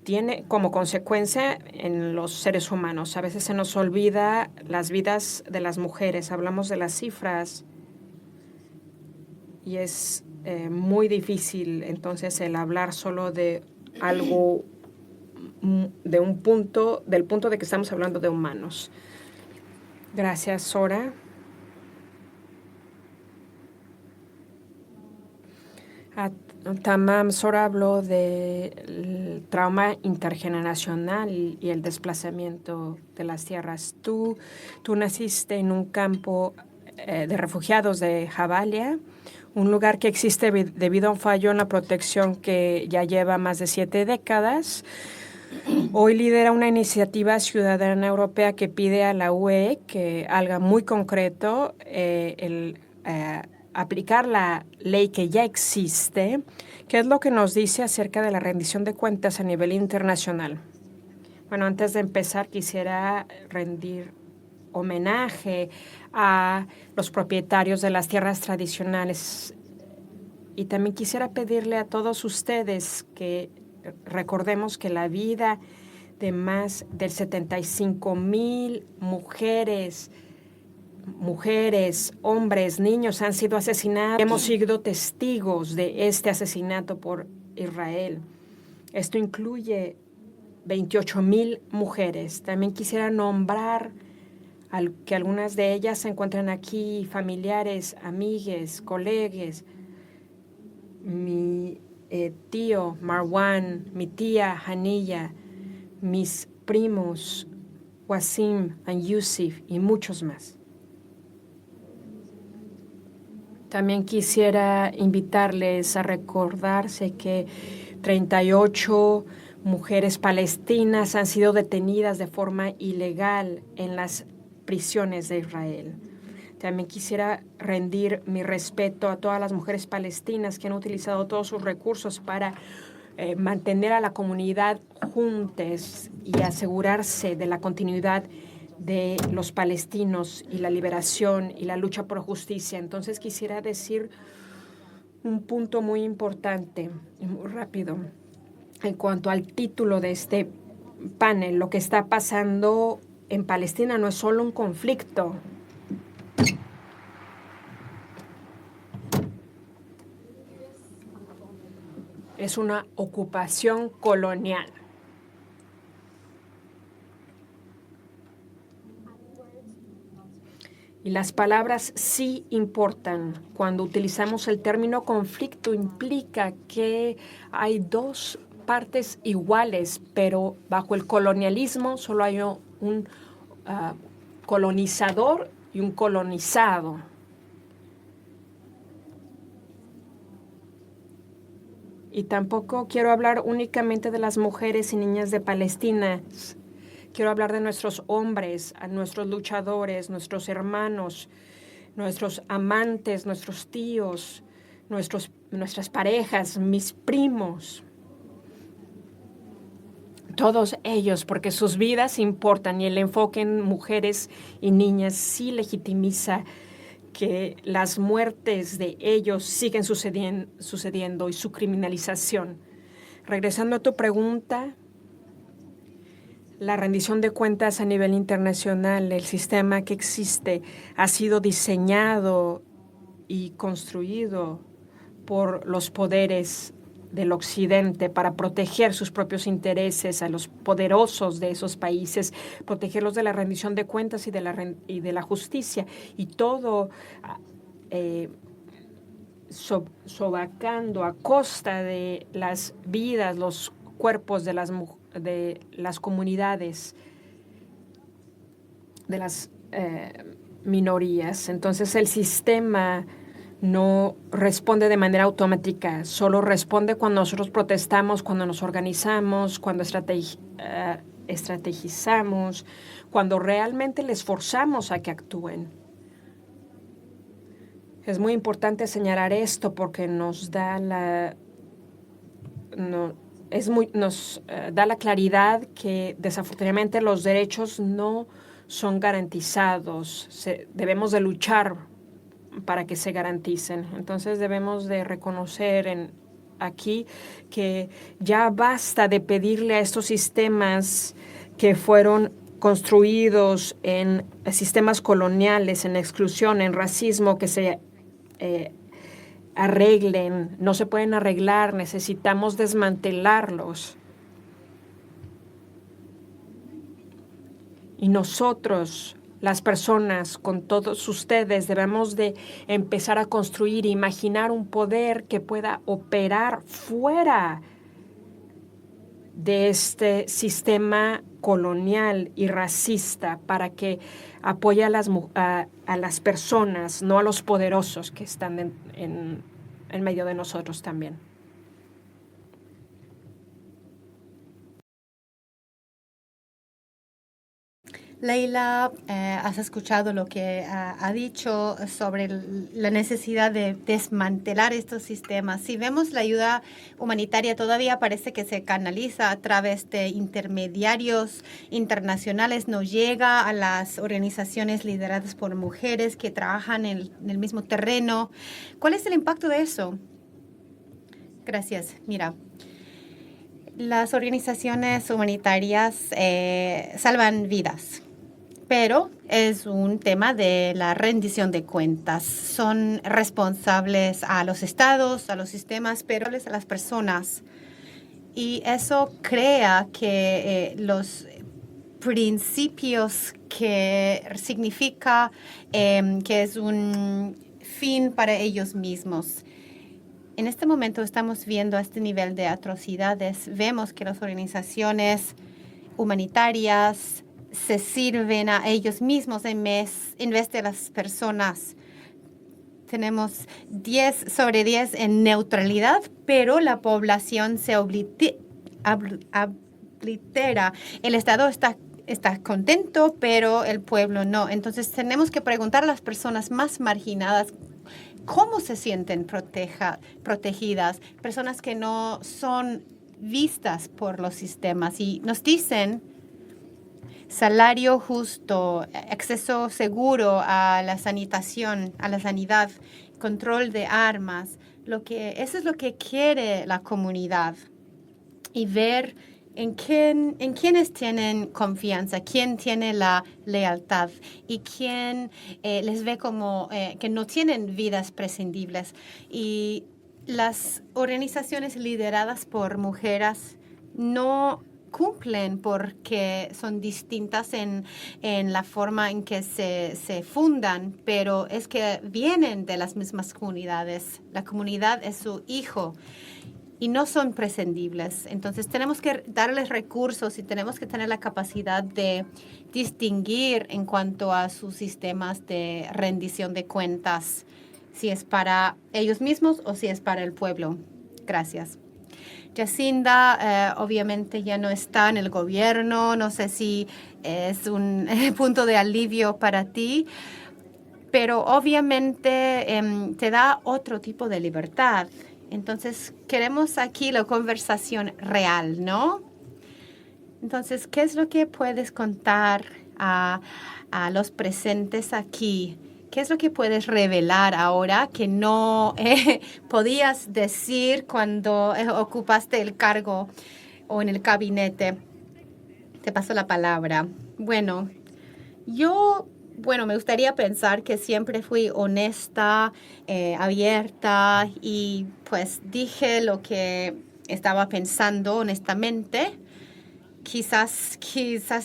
tiene como consecuencia en los seres humanos. A veces se nos olvida las vidas de las mujeres. Hablamos de las cifras y es muy difícil entonces el hablar solo de algo, del punto de que estamos hablando de humanos. Gracias, Sora. Tamam, Sora habló del trauma intergeneracional y el desplazamiento de las tierras. Tú naciste en un campo de refugiados de Jabalia, un lugar que existe debido a un fallo en la protección que ya lleva más de 7 décadas. Hoy lidera una iniciativa ciudadana europea que pide a la UE que haga muy concreto aplicar la ley que ya existe. ¿Qué es lo que nos dice acerca de la rendición de cuentas a nivel internacional? Bueno, antes de empezar quisiera rendir homenaje a los propietarios de las tierras tradicionales y también quisiera pedirle a todos ustedes que recordemos que la vida de más de 75,000 mujeres, hombres, niños han sido asesinados. Hemos sido testigos de este asesinato por Israel. Esto incluye 28,000 mujeres. También quisiera nombrar que algunas de ellas se encuentran aquí, familiares, amigues, colegas. Mi tío Marwan, mi tía Haniya, mis primos Wasim y Yusuf y muchos más. También quisiera invitarles a recordarse que 38 mujeres palestinas han sido detenidas de forma ilegal en las prisiones de Israel. También quisiera rendir mi respeto a todas las mujeres palestinas que han utilizado todos sus recursos para mantener a la comunidad juntas y asegurarse de la continuidad de los palestinos y la liberación y la lucha por justicia. Entonces quisiera decir un punto muy importante y muy rápido en cuanto al título de este panel. Lo que está pasando en Palestina no es solo un conflicto. Es una ocupación colonial. Y las palabras sí importan. Cuando utilizamos el término conflicto implica que hay dos partes iguales, pero bajo el colonialismo solo hay un colonizador y un colonizado. Y tampoco quiero hablar únicamente de las mujeres y niñas de Palestina. Quiero hablar de nuestros hombres, a nuestros luchadores, nuestros hermanos, nuestros amantes, nuestros tíos, nuestros nuestras parejas, mis primos, todos ellos, porque sus vidas importan y el enfoque en mujeres y niñas sí legitimiza que las muertes de ellos siguen sucediendo y su criminalización. Regresando a tu pregunta, la rendición de cuentas a nivel internacional, el sistema que existe, ha sido diseñado y construido por los poderes del Occidente para proteger sus propios intereses a los poderosos de esos países, protegerlos de la rendición de cuentas y de la justicia, y todo sobacando a costa de las vidas, los cuerpos de las comunidades, de las minorías. Entonces el sistema no responde de manera automática, solo responde cuando nosotros protestamos, cuando nos organizamos, cuando estrategizamos, cuando realmente les forzamos a que actúen. Es muy importante señalar esto porque nos da la claridad que desafortunadamente los derechos no son garantizados. Debemos de luchar para que se garanticen. Entonces debemos de reconocer aquí que ya basta de pedirle a estos sistemas que fueron construidos en sistemas coloniales, en exclusión, en racismo, que se arreglen. No se pueden arreglar, necesitamos desmantelarlos. Y nosotros, las personas, con todos ustedes, debemos de empezar a construir, imaginar un poder que pueda operar fuera de este sistema colonial y racista para que apoye a las personas, no a los poderosos que están en medio de nosotros también.
Leila, has escuchado lo que ha dicho sobre la necesidad de desmantelar estos sistemas. Si vemos la ayuda humanitaria, todavía parece que se canaliza a través de intermediarios internacionales, no llega a las organizaciones lideradas por mujeres que trabajan en el mismo terreno. ¿Cuál es el impacto de eso? Gracias. Mira, las organizaciones humanitarias salvan vidas, pero es un tema de la rendición de cuentas. Son responsables a los estados, a los sistemas, pero a las personas. Y eso crea que los principios que significa que es un fin para ellos mismos. En este momento estamos viendo este nivel de atrocidades. Vemos que las organizaciones humanitarias se sirven a ellos mismos en vez de las personas. Tenemos 10 sobre 10 en neutralidad, pero la población se oblitera. El Estado está contento, pero el pueblo no. Entonces tenemos que preguntar a las personas más marginadas cómo se sienten protegidas, personas que no son vistas por los sistemas. Y nos dicen salario justo, acceso seguro a la sanitación, a la sanidad, control de armas. Eso es lo que quiere la comunidad. Y ver en quiénes tienen confianza, quién tiene la lealtad y quién les ve como que no tienen vidas prescindibles. Y las organizaciones lideradas por mujeres no cumplen porque son distintas en la forma en que se fundan, pero es que vienen de las mismas comunidades. La comunidad es su hijo y no son prescindibles. Entonces tenemos que darles recursos y tenemos que tener la capacidad de distinguir en cuanto a sus sistemas de rendición de cuentas, si es para ellos mismos o si es para el pueblo. Gracias. Jacinda, obviamente ya no está en el gobierno. No sé si es un punto de alivio para ti, pero obviamente te da otro tipo de libertad. Entonces, queremos aquí la conversación real, ¿no? Entonces, ¿qué es lo que puedes contar a los presentes aquí? ¿Qué es lo que puedes revelar ahora que no podías decir cuando ocupaste el cargo o en el gabinete? Te paso la palabra. Bueno, me gustaría pensar que siempre fui honesta, abierta y pues dije lo que estaba pensando honestamente. Quizás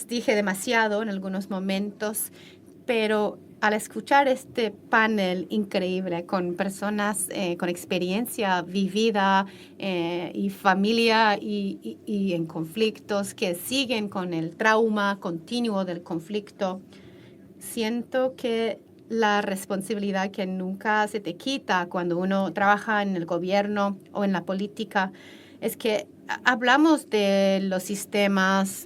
dije demasiado en algunos momentos, pero al escuchar este panel increíble con personas con experiencia vivida y familia y en conflictos que siguen con el trauma continuo del conflicto, siento que la responsabilidad que nunca se te quita cuando uno trabaja en el gobierno o en la política es que hablamos de los sistemas,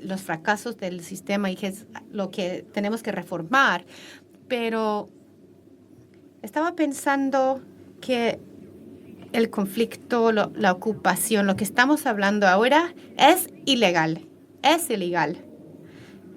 los fracasos del sistema y que es lo que tenemos que reformar, pero estaba pensando que el conflicto, la ocupación, lo que estamos hablando ahora es ilegal, es ilegal.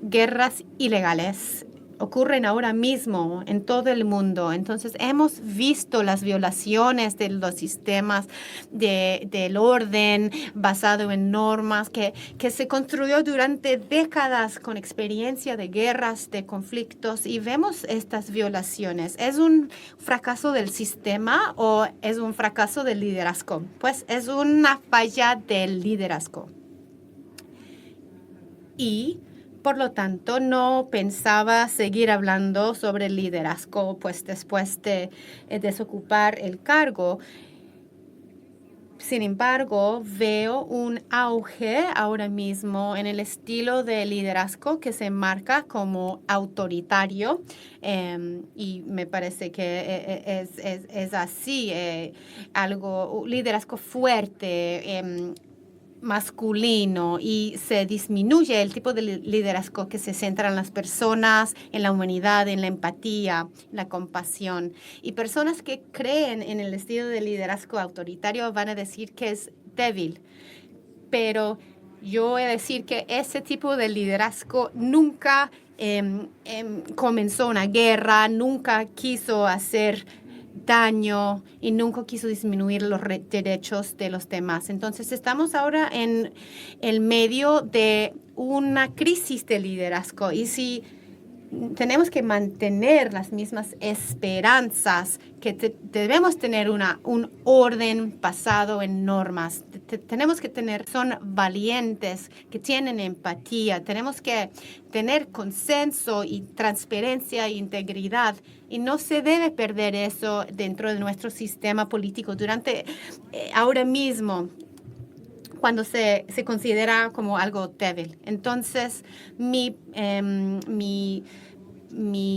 Guerras ilegales ocurren ahora mismo en todo el mundo. Entonces, hemos visto las violaciones de los sistemas del orden basado en normas que se construyó durante décadas con experiencia de guerras, de conflictos, y vemos estas violaciones. ¿Es un fracaso del sistema o es un fracaso del liderazgo? Pues es una falla del liderazgo. Y por lo tanto, no pensaba seguir hablando sobre el liderazgo, pues después de desocupar el cargo. Sin embargo, veo un auge ahora mismo en el estilo de liderazgo que se marca como autoritario y me parece que es así, un liderazgo fuerte, masculino, y se disminuye el tipo de liderazgo que se centra en las personas, en la humanidad, en la empatía, la compasión. Y personas que creen en el estilo de liderazgo autoritario van a decir que es débil. Pero yo voy a decir que ese tipo de liderazgo nunca comenzó una guerra, nunca quiso hacer daño y nunca quiso disminuir los derechos de los demás. Entonces, estamos ahora en el medio de una crisis de liderazgo y si tenemos que mantener las mismas esperanzas, que debemos tener un orden basado en normas. Tenemos que son valientes, que tienen empatía. Tenemos que tener consenso y transparencia e integridad. Y no se debe perder eso dentro de nuestro sistema político durante ahora mismo, cuando se considera como algo débil. Entonces, mi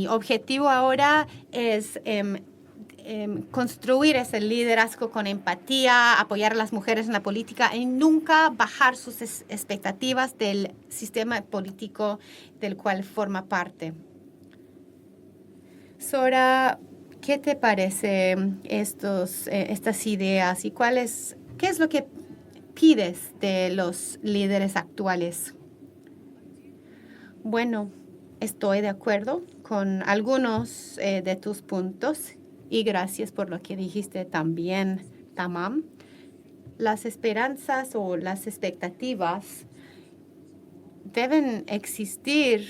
objetivo ahora es construir ese liderazgo con empatía, apoyar a las mujeres en la política y nunca bajar sus expectativas del sistema político del cual forma parte. Sora, ¿qué te parece estas ideas y qué es lo que pides de los líderes actuales? Bueno, estoy de acuerdo con algunos de tus puntos y gracias por lo que dijiste también, Tamam. Las esperanzas o las expectativas deben existir,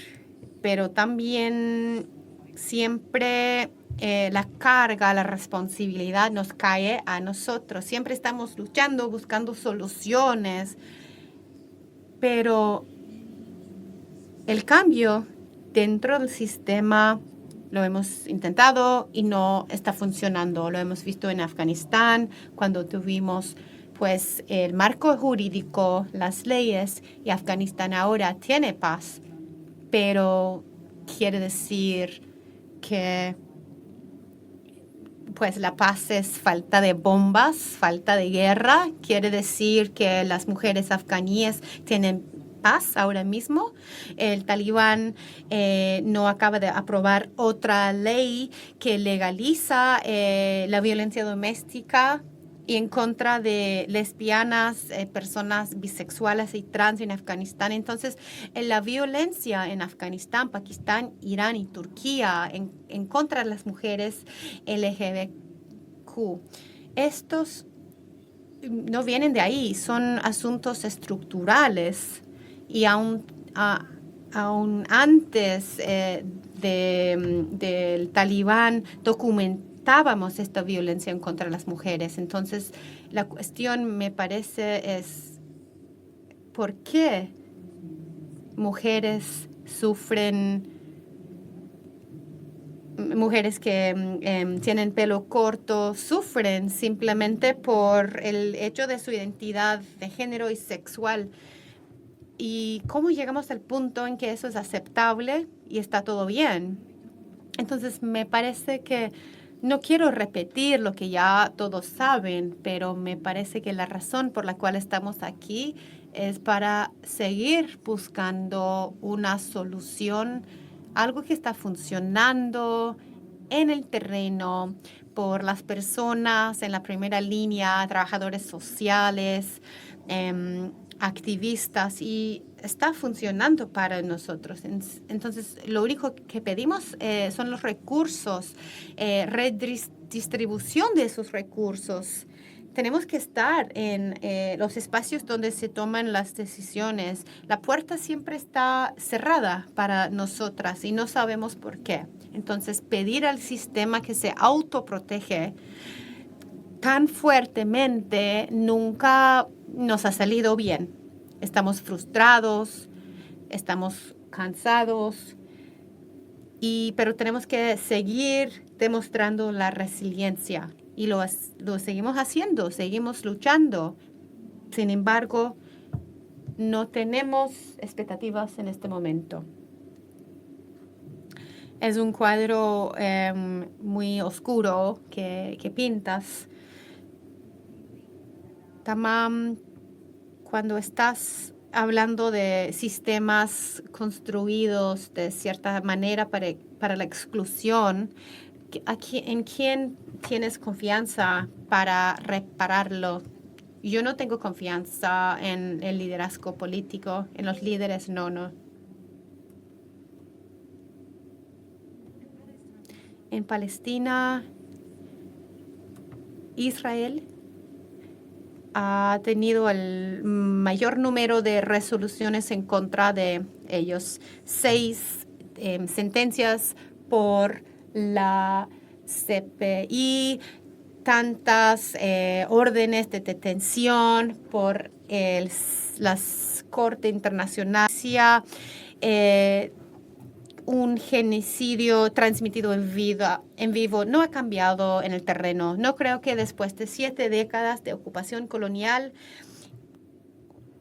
pero también siempre la carga, la responsabilidad nos cae a nosotros. Siempre estamos luchando, buscando soluciones, pero el cambio dentro del sistema lo hemos intentado y no está funcionando. Lo hemos visto en Afganistán cuando tuvimos pues el marco jurídico, las leyes, y Afganistán ahora tiene paz, pero quiere decir que pues la paz es falta de bombas, falta de guerra. Quiere decir que las mujeres afganíes tienen paz ahora mismo. El talibán no acaba de aprobar otra ley que legaliza la violencia doméstica y en contra de lesbianas, personas bisexuales y trans en Afganistán. Entonces, la violencia en Afganistán, Pakistán, Irán y Turquía en contra de las mujeres LGBTQ, estos no vienen de ahí, son asuntos estructurales y aún antes del Talibán documentábamos esta violencia en contra de las mujeres. Entonces, la cuestión me parece es por qué mujeres sufren, mujeres que tienen pelo corto, sufren simplemente por el hecho de su identidad de género y sexual. Y cómo llegamos al punto en que eso es aceptable y está todo bien. Entonces, me parece que no quiero repetir lo que ya todos saben, pero me parece que la razón por la cual estamos aquí es para seguir buscando una solución, algo que está funcionando en el terreno por las personas en la primera línea, trabajadores sociales, activistas, y está funcionando para nosotros. Entonces, lo único que pedimos son los recursos, redistribución de esos recursos. Tenemos que estar en los espacios donde se toman las decisiones. La puerta siempre está cerrada para nosotras y no sabemos por qué. Entonces, pedir al sistema que se autoprotege tan fuertemente nunca nos ha salido bien. Estamos frustrados, estamos cansados, pero tenemos que seguir demostrando la resiliencia y lo seguimos haciendo, seguimos luchando. Sin embargo, no tenemos expectativas en este momento. Es un cuadro muy oscuro que pintas. Tamam, cuando estás hablando de sistemas construidos de cierta manera para la exclusión, ¿en quién tienes confianza para repararlo? Yo no tengo confianza en el liderazgo político, en los líderes, no. En Palestina, Israel ha tenido el mayor número de resoluciones en contra de ellos. 6 sentencias por la CPI, tantas órdenes de detención por la Corte Internacional. Un genocidio transmitido en vivo no ha cambiado en el terreno. No creo que después de 7 décadas de ocupación colonial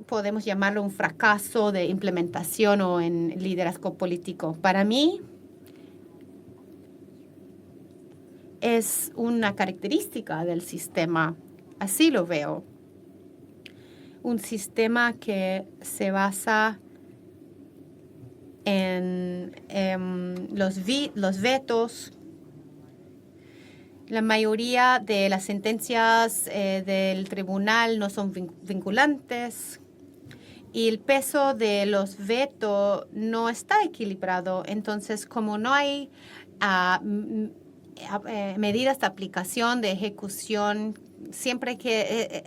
podemos llamarlo un fracaso de implementación o en liderazgo político. Para mí es una característica del sistema. Así lo veo. Un sistema que se basa en los vetos. La mayoría de las sentencias del tribunal no son vinculantes y el peso de los vetos no está equilibrado. Entonces, como no hay medidas de aplicación, de ejecución, siempre que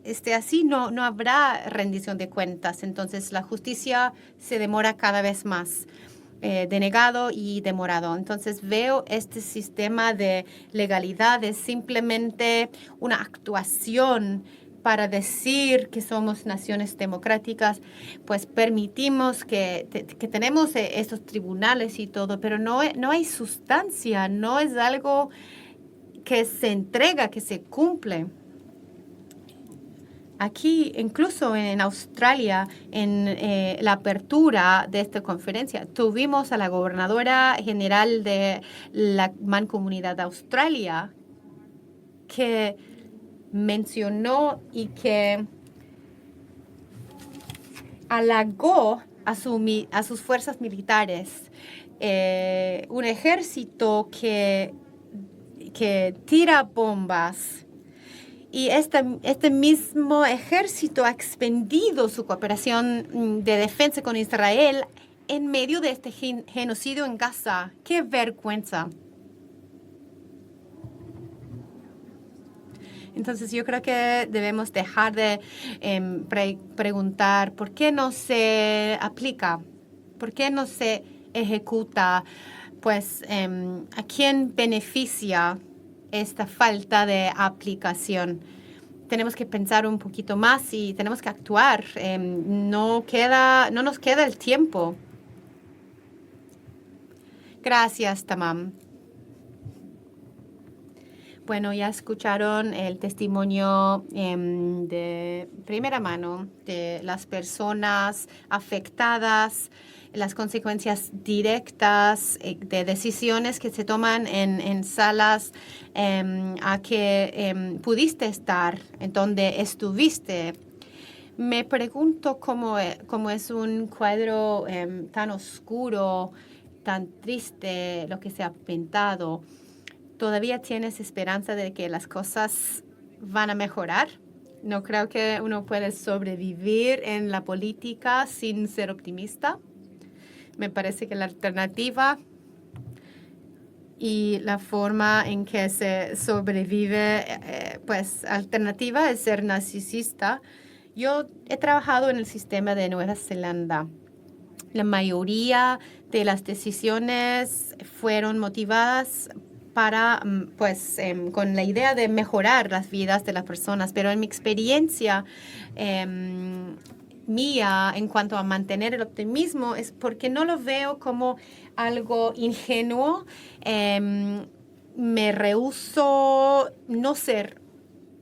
esté así, no habrá rendición de cuentas. Entonces, la justicia se demora cada vez más, denegado y demorado. Entonces, veo este sistema de legalidad es simplemente una actuación para decir que somos naciones democráticas, pues permitimos que tenemos estos tribunales y todo, pero no hay sustancia, no es algo que se entrega, que se cumple. Aquí, incluso en Australia, en la apertura de esta conferencia, tuvimos a la gobernadora general de la Mancomunidad de Australia que mencionó y que halagó a sus fuerzas militares, un ejército que tira bombas Y este mismo ejército ha expendido su cooperación de defensa con Israel en medio de este genocidio en Gaza. ¡Qué vergüenza! Entonces yo creo que debemos dejar de preguntar por qué no se aplica, por qué no se ejecuta, pues a quién beneficia esta falta de aplicación. Tenemos que pensar un poquito más y tenemos que actuar. No nos queda el tiempo. Gracias, Tamam. Bueno, ya escucharon el testimonio de primera mano de las personas afectadas, las consecuencias directas de decisiones que se toman en salas a que pudiste estar, en donde estuviste. Me pregunto cómo es un cuadro tan oscuro, tan triste, lo que se ha pintado. ¿Todavía tienes esperanza de que las cosas van a mejorar? No creo que uno puede sobrevivir en la política sin ser optimista. Me parece que la alternativa y la forma en que se sobrevive, pues alternativa es ser narcisista. Yo he trabajado en el sistema de Nueva Zelanda. La mayoría de las decisiones fueron motivadas para, pues, con la idea de mejorar las vidas de las personas, pero en mi experiencia mía en cuanto a mantener el optimismo es porque no lo veo como algo ingenuo. Me rehúso no ser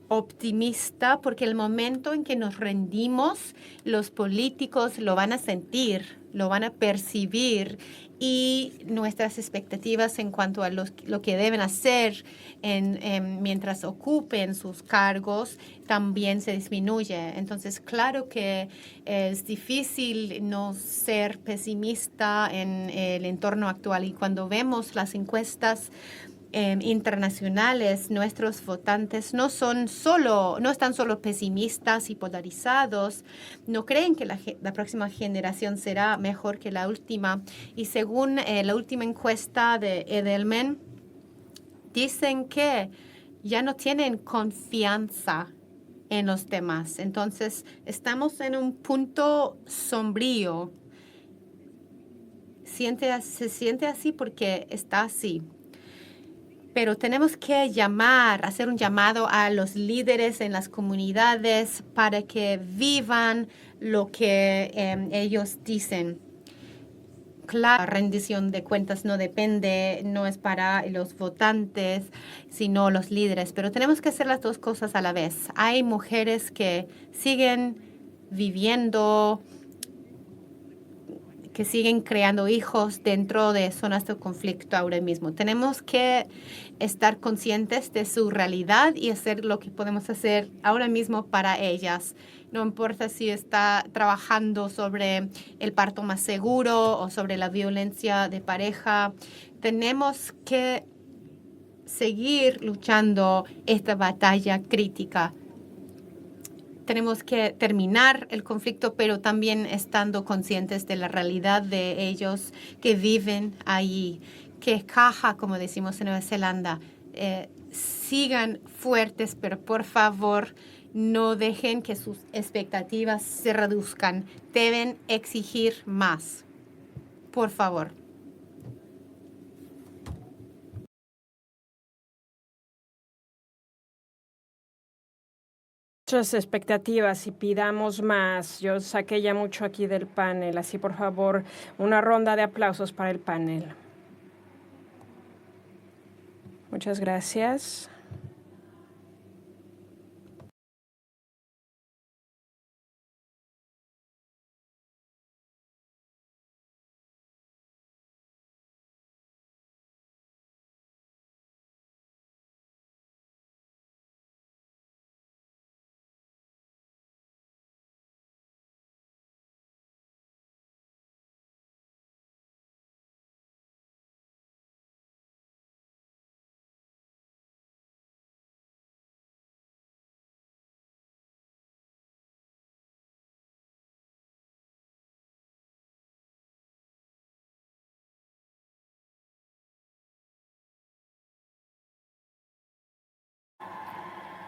optimista porque el momento en que nos rendimos, los políticos lo van a sentir, lo van a percibir y nuestras expectativas en cuanto a lo que deben hacer mientras ocupen sus cargos también se disminuye. Entonces, claro que es difícil no ser pesimista en el entorno actual y cuando vemos las encuestas internacionales, nuestros votantes no están solo pesimistas y polarizados, no creen que la próxima generación será mejor que la última. Y según la última encuesta de Edelman, dicen que ya no tienen confianza en los demás. Entonces, estamos en un punto sombrío. Se siente así porque está así. Pero tenemos que hacer un llamado a los líderes en las comunidades para que vivan lo que ellos dicen. Claro, la rendición de cuentas no es para los votantes, sino los líderes, pero tenemos que hacer las dos cosas a la vez. Hay mujeres que siguen viviendo, que siguen creando hijos dentro de zonas de conflicto ahora mismo. Tenemos que estar conscientes de su realidad y hacer lo que podemos hacer ahora mismo para ellas. No importa si está trabajando sobre el parto más seguro o sobre la violencia de pareja. Tenemos que seguir luchando esta batalla crítica. Tenemos que terminar el conflicto, pero también estando conscientes de la realidad de ellos que viven allí, que caja, como decimos en Nueva Zelanda. Sigan fuertes, pero por favor no dejen que sus expectativas se reduzcan. Deben exigir más. Por favor.
Nuestras expectativas y pidamos más. Yo saqué ya mucho aquí del panel, así por favor, una ronda de aplausos para el panel. Muchas gracias.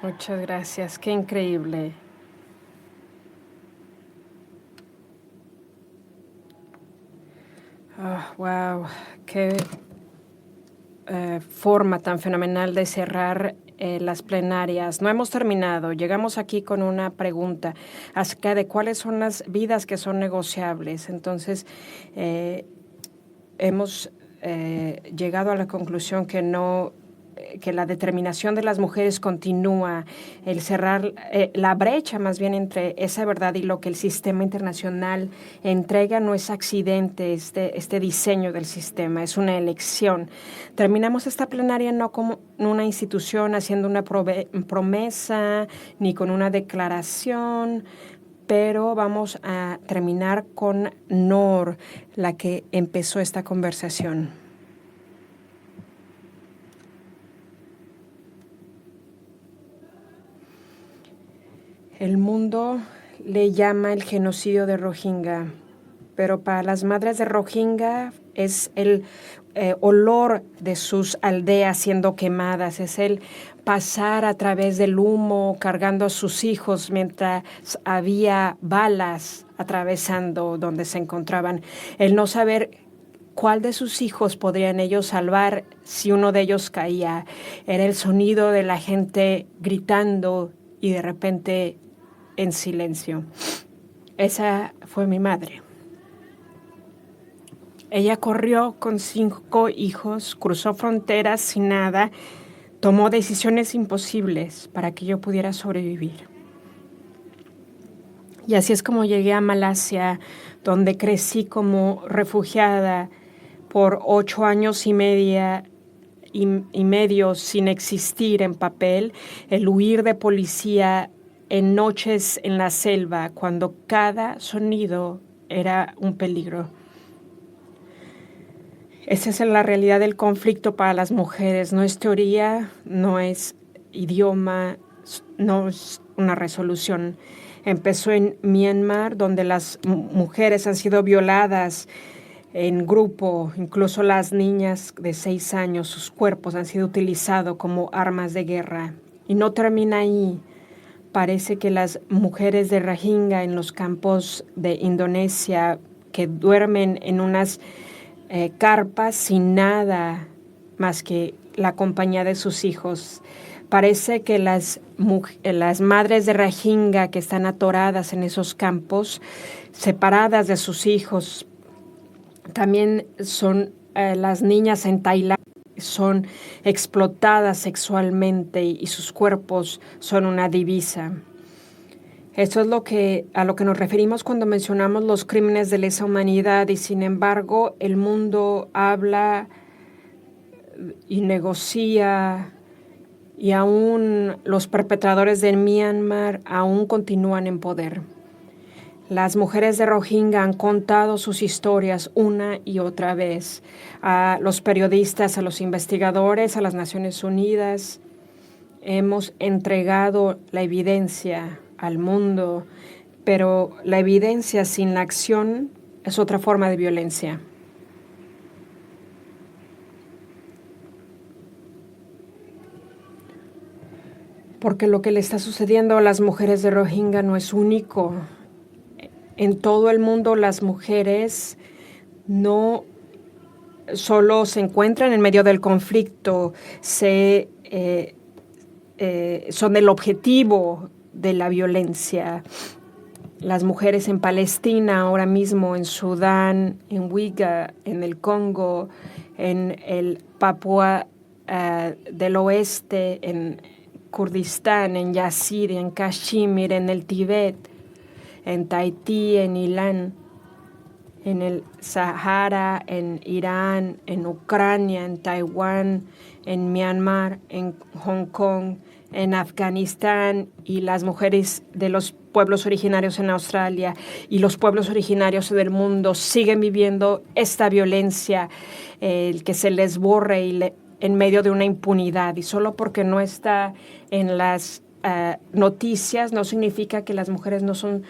Muchas gracias, qué increíble. Wow, qué forma tan fenomenal de cerrar las plenarias. No hemos terminado. Llegamos aquí con una pregunta acerca de cuáles son las vidas que son negociables. Entonces, hemos llegado a la conclusión que no que la determinación de las mujeres continúa, el cerrar la brecha más bien entre esa verdad y lo que el sistema internacional entrega no es accidente, este diseño del sistema, es una elección. Terminamos esta plenaria no como una institución haciendo una promesa ni con una declaración, pero vamos a terminar con Nor, la que empezó esta conversación. El mundo le llama el genocidio de Rohingya, pero para las madres de Rohingya es el olor de sus aldeas siendo quemadas, es el pasar a través del humo cargando a sus hijos mientras había balas atravesando donde se encontraban, el no saber cuál de sus hijos podrían ellos salvar si uno de ellos caía, era el sonido de la gente gritando y de repente en silencio. Esa fue mi madre. Ella corrió con 5 hijos, cruzó fronteras sin nada, tomó decisiones imposibles para que yo pudiera sobrevivir. Y así es como llegué a Malasia, donde crecí como refugiada por 8 años y medio sin existir en papel, el huir de policía en noches en la selva, cuando cada sonido era un peligro. Esa es la realidad del conflicto para las mujeres. No es teoría, no es idioma, no es una resolución. Empezó en Myanmar, donde las mujeres han sido violadas en grupo, incluso las niñas de 6 años, sus cuerpos han sido utilizados como armas de guerra. Y no termina ahí. Parece que las mujeres de Rohingya en los campos de Indonesia que duermen en unas carpas sin nada más que la compañía de sus hijos. Parece que las madres de Rohingya que están atoradas en esos campos, separadas de sus hijos, también son las niñas en Tailandia, son explotadas sexualmente y sus cuerpos son una divisa. Eso es a lo que nos referimos cuando mencionamos los crímenes de lesa humanidad y sin embargo el mundo habla y negocia y aún los perpetradores de Myanmar aún continúan en poder. Las mujeres de Rohingya han contado sus historias una y otra vez a los periodistas, a los investigadores, a las Naciones Unidas. Hemos entregado la evidencia al mundo, pero la evidencia sin la acción es otra forma de violencia. Porque lo que le está sucediendo a las mujeres de Rohingya no es único. En todo el mundo las mujeres no solo se encuentran en medio del conflicto, son el objetivo de la violencia. Las mujeres en Palestina, ahora mismo en Sudán, en Uiga, en el Congo, en el Papúa del Oeste, en Kurdistán, en Yazid, en Kashmir, en el Tíbet, en Tahití, en Irán, en el Sahara, en Irán, en Ucrania, en Taiwán, en Myanmar, en Hong Kong, en Afganistán y las mujeres de los pueblos originarios en Australia y los pueblos originarios del mundo siguen viviendo esta violencia, el que se les borre en medio de una impunidad. Y solo porque no está en las noticias no significa que las mujeres no son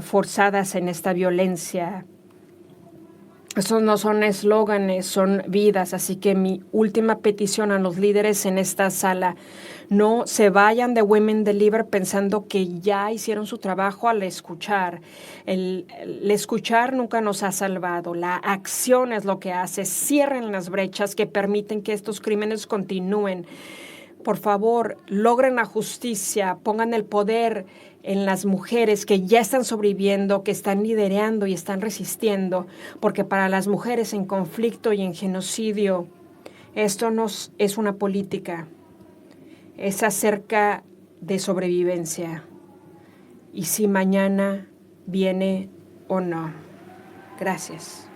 forzadas en esta violencia. Estos no son eslóganes, son vidas. Así que mi última petición a los líderes en esta sala, No se vayan de Women Deliver pensando que ya hicieron su trabajo al escuchar. El escuchar nunca nos ha salvado. La acción es lo que hace. Cierren las brechas que permiten que estos crímenes continúen. Por favor, logren la justicia, pongan el poder en las mujeres que ya están sobreviviendo, que están liderando y están resistiendo, porque para las mujeres en conflicto y en genocidio, esto no es una política, es acerca de sobrevivencia. Y si mañana viene o no. Gracias.